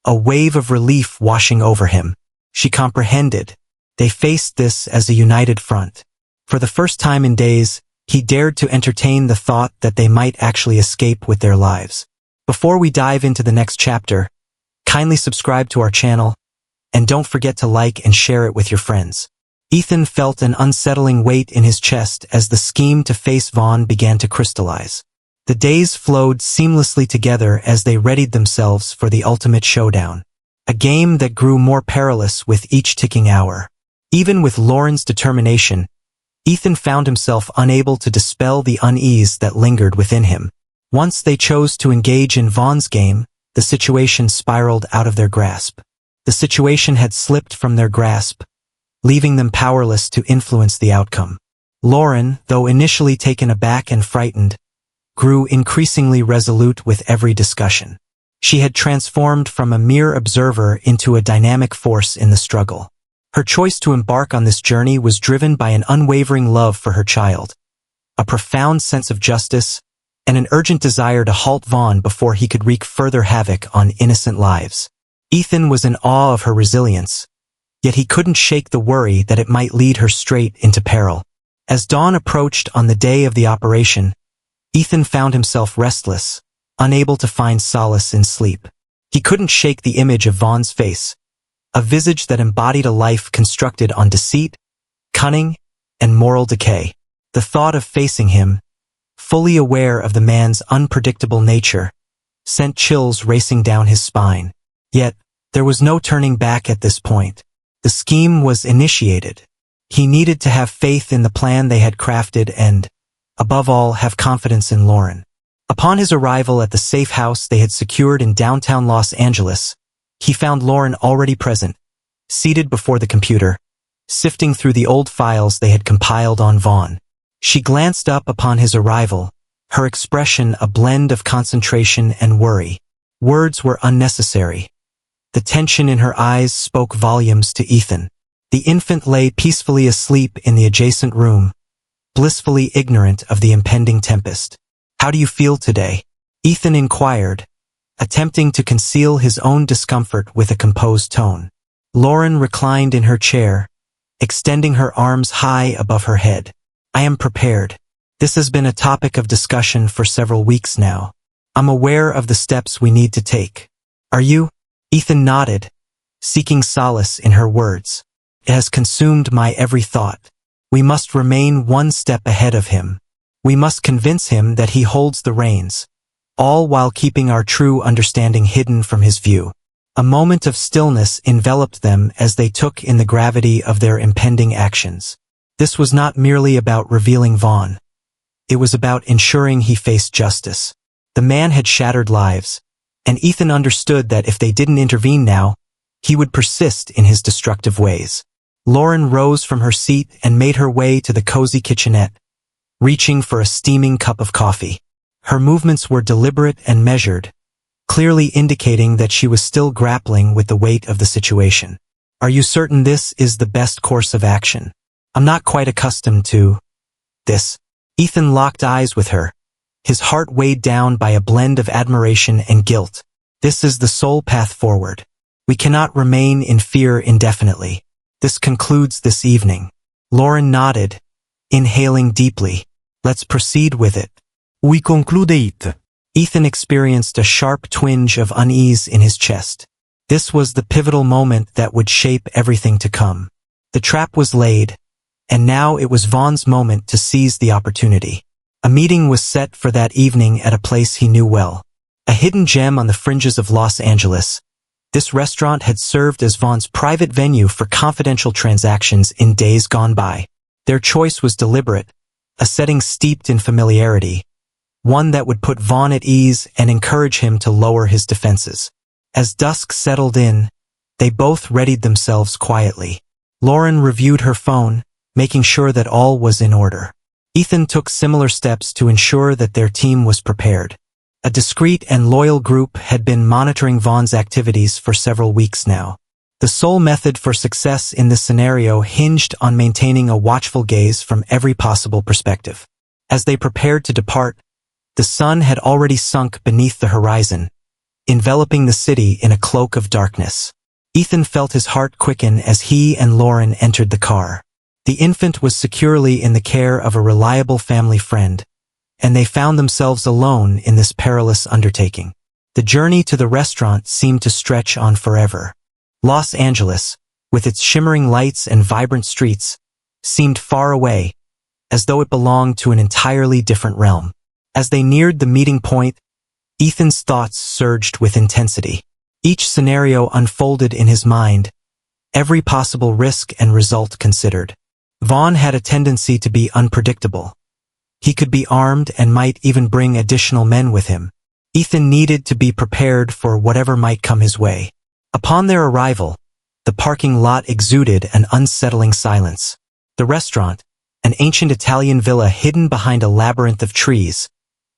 a wave of relief washing over him. She comprehended. They faced this as a united front. For the first time in days, he dared to entertain the thought that they might actually escape with their lives. Before we dive into the next chapter, kindly subscribe to our channel, and don't forget to like and share it with your friends. Ethan felt an unsettling weight in his chest as the scheme to face Vaughn began to crystallize. The days flowed seamlessly together as they readied themselves for the ultimate showdown. A game that grew more perilous with each ticking hour. Even with Lauren's determination, Ethan found himself unable to dispel the unease that lingered within him. Once they chose to engage in Vaughn's game, the situation spiraled out of their grasp. The situation had slipped from their grasp, leaving them powerless to influence the outcome. Lauren, though initially taken aback and frightened, grew increasingly resolute with every discussion. She had transformed from a mere observer into a dynamic force in the struggle. Her choice to embark on this journey was driven by an unwavering love for her child, a profound sense of justice, and an urgent desire to halt Vaughn before he could wreak further havoc on innocent lives. Ethan was in awe of her resilience, yet he couldn't shake the worry that it might lead her straight into peril. As dawn approached on the day of the operation, Ethan found himself restless, unable to find solace in sleep. He couldn't shake the image of Vaughn's face, a visage that embodied a life constructed on deceit, cunning, and moral decay. The thought of facing him, fully aware of the man's unpredictable nature, sent chills racing down his spine. Yet, there was no turning back at this point. The scheme was initiated. He needed to have faith in the plan they had crafted and, above all, have confidence in Lauren. Upon his arrival at the safe house they had secured in downtown Los Angeles, he found Lauren already present, seated before the computer, sifting through the old files they had compiled on Vaughn. She glanced up upon his arrival, her expression a blend of concentration and worry. Words were unnecessary. The tension in her eyes spoke volumes to Ethan. The infant lay peacefully asleep in the adjacent room, blissfully ignorant of the impending tempest. How do you feel today? Ethan inquired, attempting to conceal his own discomfort with a composed tone. Lauren reclined in her chair, extending her arms high above her head. I am prepared. This has been a topic of discussion for several weeks now. I'm aware of the steps we need to take. Are you? Ethan nodded, seeking solace in her words. It has consumed my every thought. We must remain one step ahead of him. We must convince him that he holds the reins, all while keeping our true understanding hidden from his view. A moment of stillness enveloped them as they took in the gravity of their impending actions. This was not merely about revealing Vaughn. It was about ensuring he faced justice. The man had shattered lives, and Ethan understood that if they didn't intervene now, he would persist in his destructive ways. Lauren rose from her seat and made her way to the cozy kitchenette, reaching for a steaming cup of coffee. Her movements were deliberate and measured, clearly indicating that she was still grappling with the weight of the situation. Are you certain this is the best course of action? I'm not quite accustomed to this. Ethan locked eyes with her, his heart weighed down by a blend of admiration and guilt. This is the sole path forward. We cannot remain in fear indefinitely. This concludes this evening. Lauren nodded, inhaling deeply. Let's proceed with it. We conclude it. Ethan experienced a sharp twinge of unease in his chest. This was the pivotal moment that would shape everything to come. The trap was laid, and now it was Vaughn's moment to seize the opportunity. A meeting was set for that evening at a place he knew well. A hidden gem on the fringes of Los Angeles, this restaurant had served as Vaughn's private venue for confidential transactions in days gone by. Their choice was deliberate, a setting steeped in familiarity, one that would put Vaughn at ease and encourage him to lower his defenses. As dusk settled in, they both readied themselves quietly. Lauren reviewed her phone, making sure that all was in order. Ethan took similar steps to ensure that their team was prepared. A discreet and loyal group had been monitoring Vaughn's activities for several weeks now. The sole method for success in this scenario hinged on maintaining a watchful gaze from every possible perspective. As they prepared to depart, the sun had already sunk beneath the horizon, enveloping the city in a cloak of darkness. Ethan felt his heart quicken as he and Lauren entered the car. The infant was securely in the care of a reliable family friend, and they found themselves alone in this perilous undertaking. The journey to the restaurant seemed to stretch on forever. Los Angeles, with its shimmering lights and vibrant streets, seemed far away, as though it belonged to an entirely different realm. As they neared the meeting point, Ethan's thoughts surged with intensity. Each scenario unfolded in his mind, every possible risk and result considered. Vaughn had a tendency to be unpredictable. He could be armed and might even bring additional men with him. Ethan needed to be prepared for whatever might come his way. Upon their arrival, the parking lot exuded an unsettling silence. The restaurant, an ancient Italian villa hidden behind a labyrinth of trees,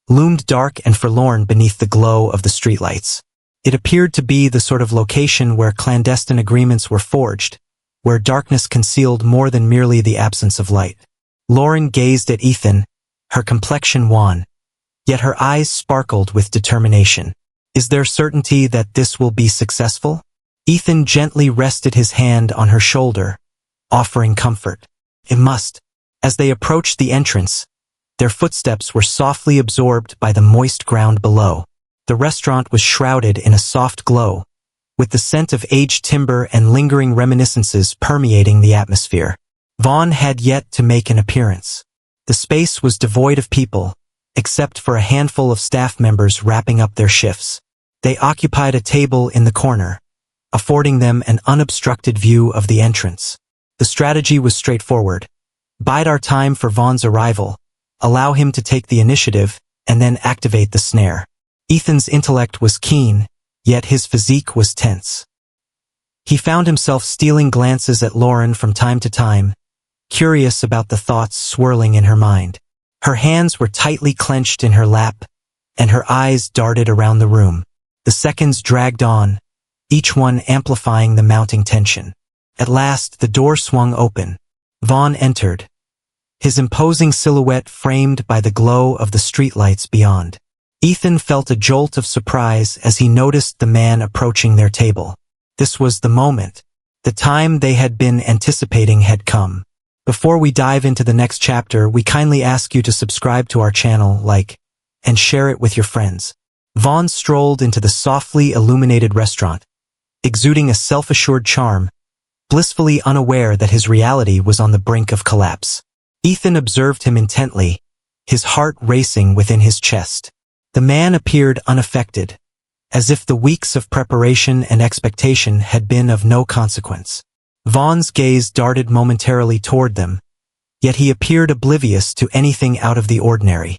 loomed dark and forlorn beneath the glow of the streetlights. It appeared to be the sort of location where clandestine agreements were forged, where darkness concealed more than merely the absence of light. Lauren gazed at Ethan, her complexion wan, yet her eyes sparkled with determination. Is there certainty that this will be successful? Ethan gently rested his hand on her shoulder, offering comfort. It must. As they approached the entrance, their footsteps were softly absorbed by the moist ground below. The restaurant was shrouded in a soft glow, with the scent of aged timber and lingering reminiscences permeating the atmosphere. Vaughn had yet to make an appearance. The space was devoid of people, except for a handful of staff members wrapping up their shifts. They occupied a table in the corner, affording them an unobstructed view of the entrance. The strategy was straightforward. Bide our time for Vaughn's arrival, allow him to take the initiative, and then activate the snare. Ethan's intellect was keen, yet his physique was tense. He found himself stealing glances at Lauren from time to time, curious about the thoughts swirling in her mind. Her hands were tightly clenched in her lap, and her eyes darted around the room. The seconds dragged on, each one amplifying the mounting tension. At last, the door swung open. Vaughn entered, his imposing silhouette framed by the glow of the streetlights beyond. Ethan felt a jolt of surprise as he noticed the man approaching their table. This was the moment. The time they had been anticipating had come. Before we dive into the next chapter, we kindly ask you to subscribe to our channel, like, and share it with your friends. Vaughn strolled into the softly illuminated restaurant, exuding a self-assured charm, blissfully unaware that his reality was on the brink of collapse. Ethan observed him intently, his heart racing within his chest. The man appeared unaffected, as if the weeks of preparation and expectation had been of no consequence. Vaughn's gaze darted momentarily toward them, yet he appeared oblivious to anything out of the ordinary.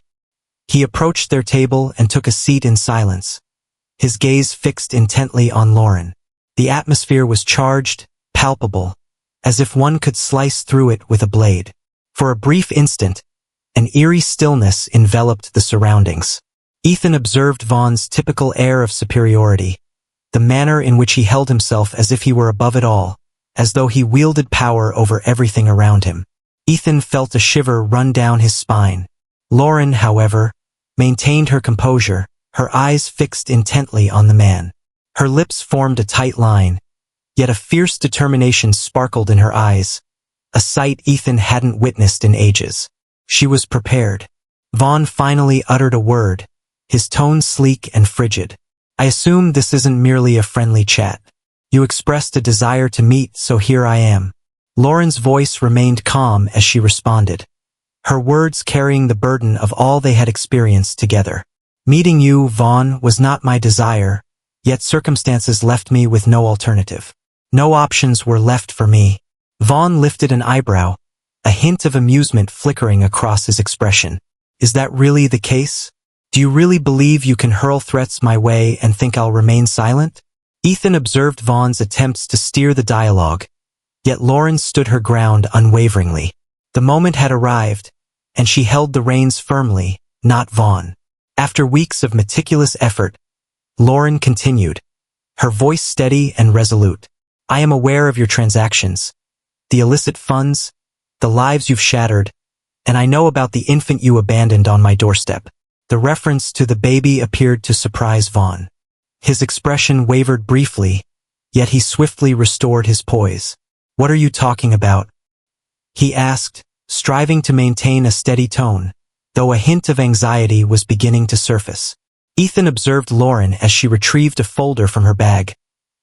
He approached their table and took a seat in silence, his gaze fixed intently on Lauren. The atmosphere was charged, palpable, as if one could slice through it with a blade. For a brief instant, an eerie stillness enveloped the surroundings. Ethan observed Vaughn's typical air of superiority, the manner in which he held himself as if he were above it all, as though he wielded power over everything around him. Ethan felt a shiver run down his spine. Lauren, however, maintained her composure, her eyes fixed intently on the man. Her lips formed a tight line, yet a fierce determination sparkled in her eyes, a sight Ethan hadn't witnessed in ages. She was prepared. Vaughn finally uttered a word, his tone sleek and frigid. "I assume this isn't merely a friendly chat. You expressed a desire to meet, so here I am." Lauren's voice remained calm as she responded, her words carrying the burden of all they had experienced together. "Meeting you, Vaughn, was not my desire, yet circumstances left me with no alternative. No options were left for me." Vaughn lifted an eyebrow, a hint of amusement flickering across his expression. "Is that really the case? Do you really believe you can hurl threats my way and think I'll remain silent?" Ethan observed Vaughn's attempts to steer the dialogue, yet Lauren stood her ground unwaveringly. The moment had arrived, and she held the reins firmly, not Vaughn. After weeks of meticulous effort, Lauren continued, her voice steady and resolute. "I am aware of your transactions, the illicit funds, the lives you've shattered, and I know about the infant you abandoned on my doorstep." The reference to the baby appeared to surprise Vaughn. His expression wavered briefly, yet he swiftly restored his poise. "What are you talking about?" he asked, striving to maintain a steady tone, though a hint of anxiety was beginning to surface. Ethan observed Lauren as she retrieved a folder from her bag,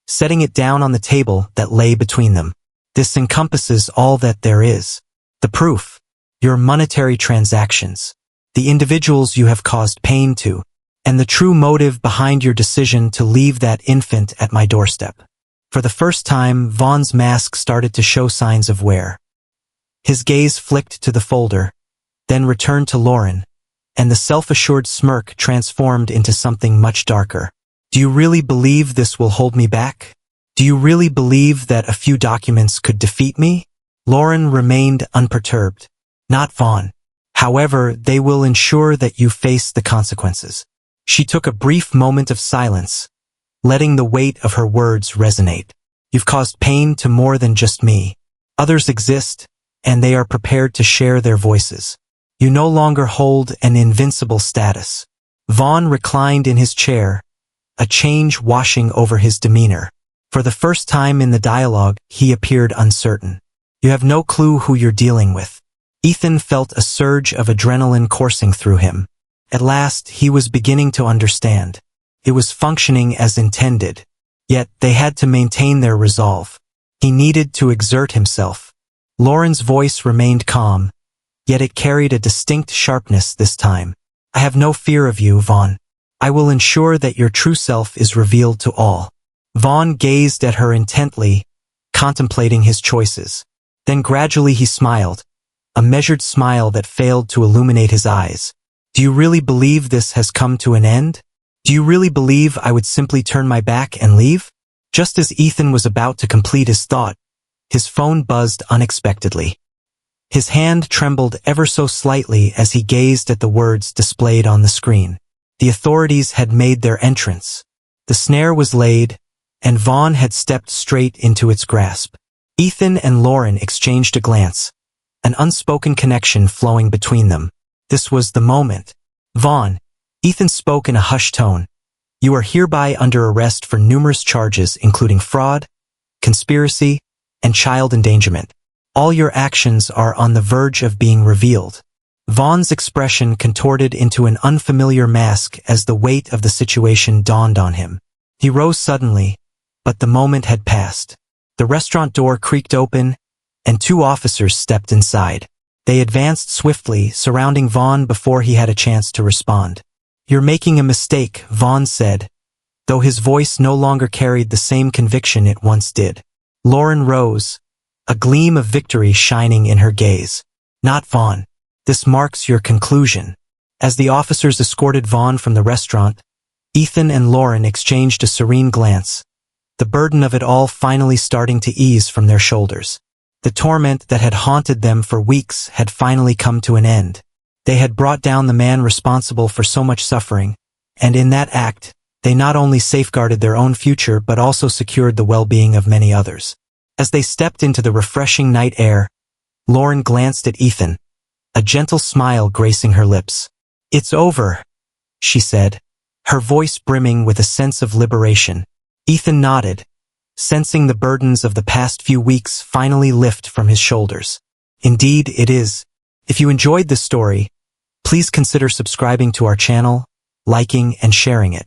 setting it down on the table that lay between them. "This encompasses all that there is. The proof, your monetary transactions, the individuals you have caused pain to, and the true motive behind your decision to leave that infant at my doorstep." For the first time, Vaughn's mask started to show signs of wear. His gaze flicked to the folder, then returned to Lauren, and the self-assured smirk transformed into something much darker. "Do you really believe this will hold me back? Do you really believe that a few documents could defeat me?" Lauren remained unperturbed. "Not Vaughn. However, they will ensure that you face the consequences." She took a brief moment of silence, letting the weight of her words resonate. "You've caused pain to more than just me. Others exist, and they are prepared to share their voices. You no longer hold an invincible status." Vaughn reclined in his chair, a change washing over his demeanor. For the first time in the dialogue, he appeared uncertain. "You have no clue who you're dealing with." Ethan felt a surge of adrenaline coursing through him. At last, he was beginning to understand. It was functioning as intended, yet they had to maintain their resolve. He needed to exert himself. Lauren's voice remained calm, yet it carried a distinct sharpness this time. "I have no fear of you, Vaughn. I will ensure that your true self is revealed to all." Vaughn gazed at her intently, contemplating his choices. Then gradually he smiled, a measured smile that failed to illuminate his eyes. "Do you really believe this has come to an end? Do you really believe I would simply turn my back and leave?" Just as Ethan was about to complete his thought, his phone buzzed unexpectedly. His hand trembled ever so slightly as he gazed at the words displayed on the screen. The authorities had made their entrance. The snare was laid, and Vaughn had stepped straight into its grasp. Ethan and Lauren exchanged a glance, an unspoken connection flowing between them. This was the moment. "Vaughn," Ethan spoke in a hushed tone, "you are hereby under arrest for numerous charges including fraud, conspiracy, and child endangerment. All your actions are on the verge of being revealed." Vaughn's expression contorted into an unfamiliar mask as the weight of the situation dawned on him. He rose suddenly, but the moment had passed. The restaurant door creaked open, and two officers stepped inside. They advanced swiftly, surrounding Vaughn before he had a chance to respond. "You're making a mistake," Vaughn said, though his voice no longer carried the same conviction it once did. Lauren rose, a gleam of victory shining in her gaze. "Not Vaughn. This marks your conclusion." As the officers escorted Vaughn from the restaurant, Ethan and Lauren exchanged a serene glance, the burden of it all finally starting to ease from their shoulders. The torment that had haunted them for weeks had finally come to an end. They had brought down the man responsible for so much suffering, and in that act, they not only safeguarded their own future but also secured the well-being of many others. As they stepped into the refreshing night air, Lauren glanced at Ethan, a gentle smile gracing her lips. "It's over," she said, her voice brimming with a sense of liberation. Ethan nodded, sensing the burdens of the past few weeks finally lift from his shoulders. Indeed, it is. If you enjoyed this story, please consider subscribing to our channel, liking and sharing it.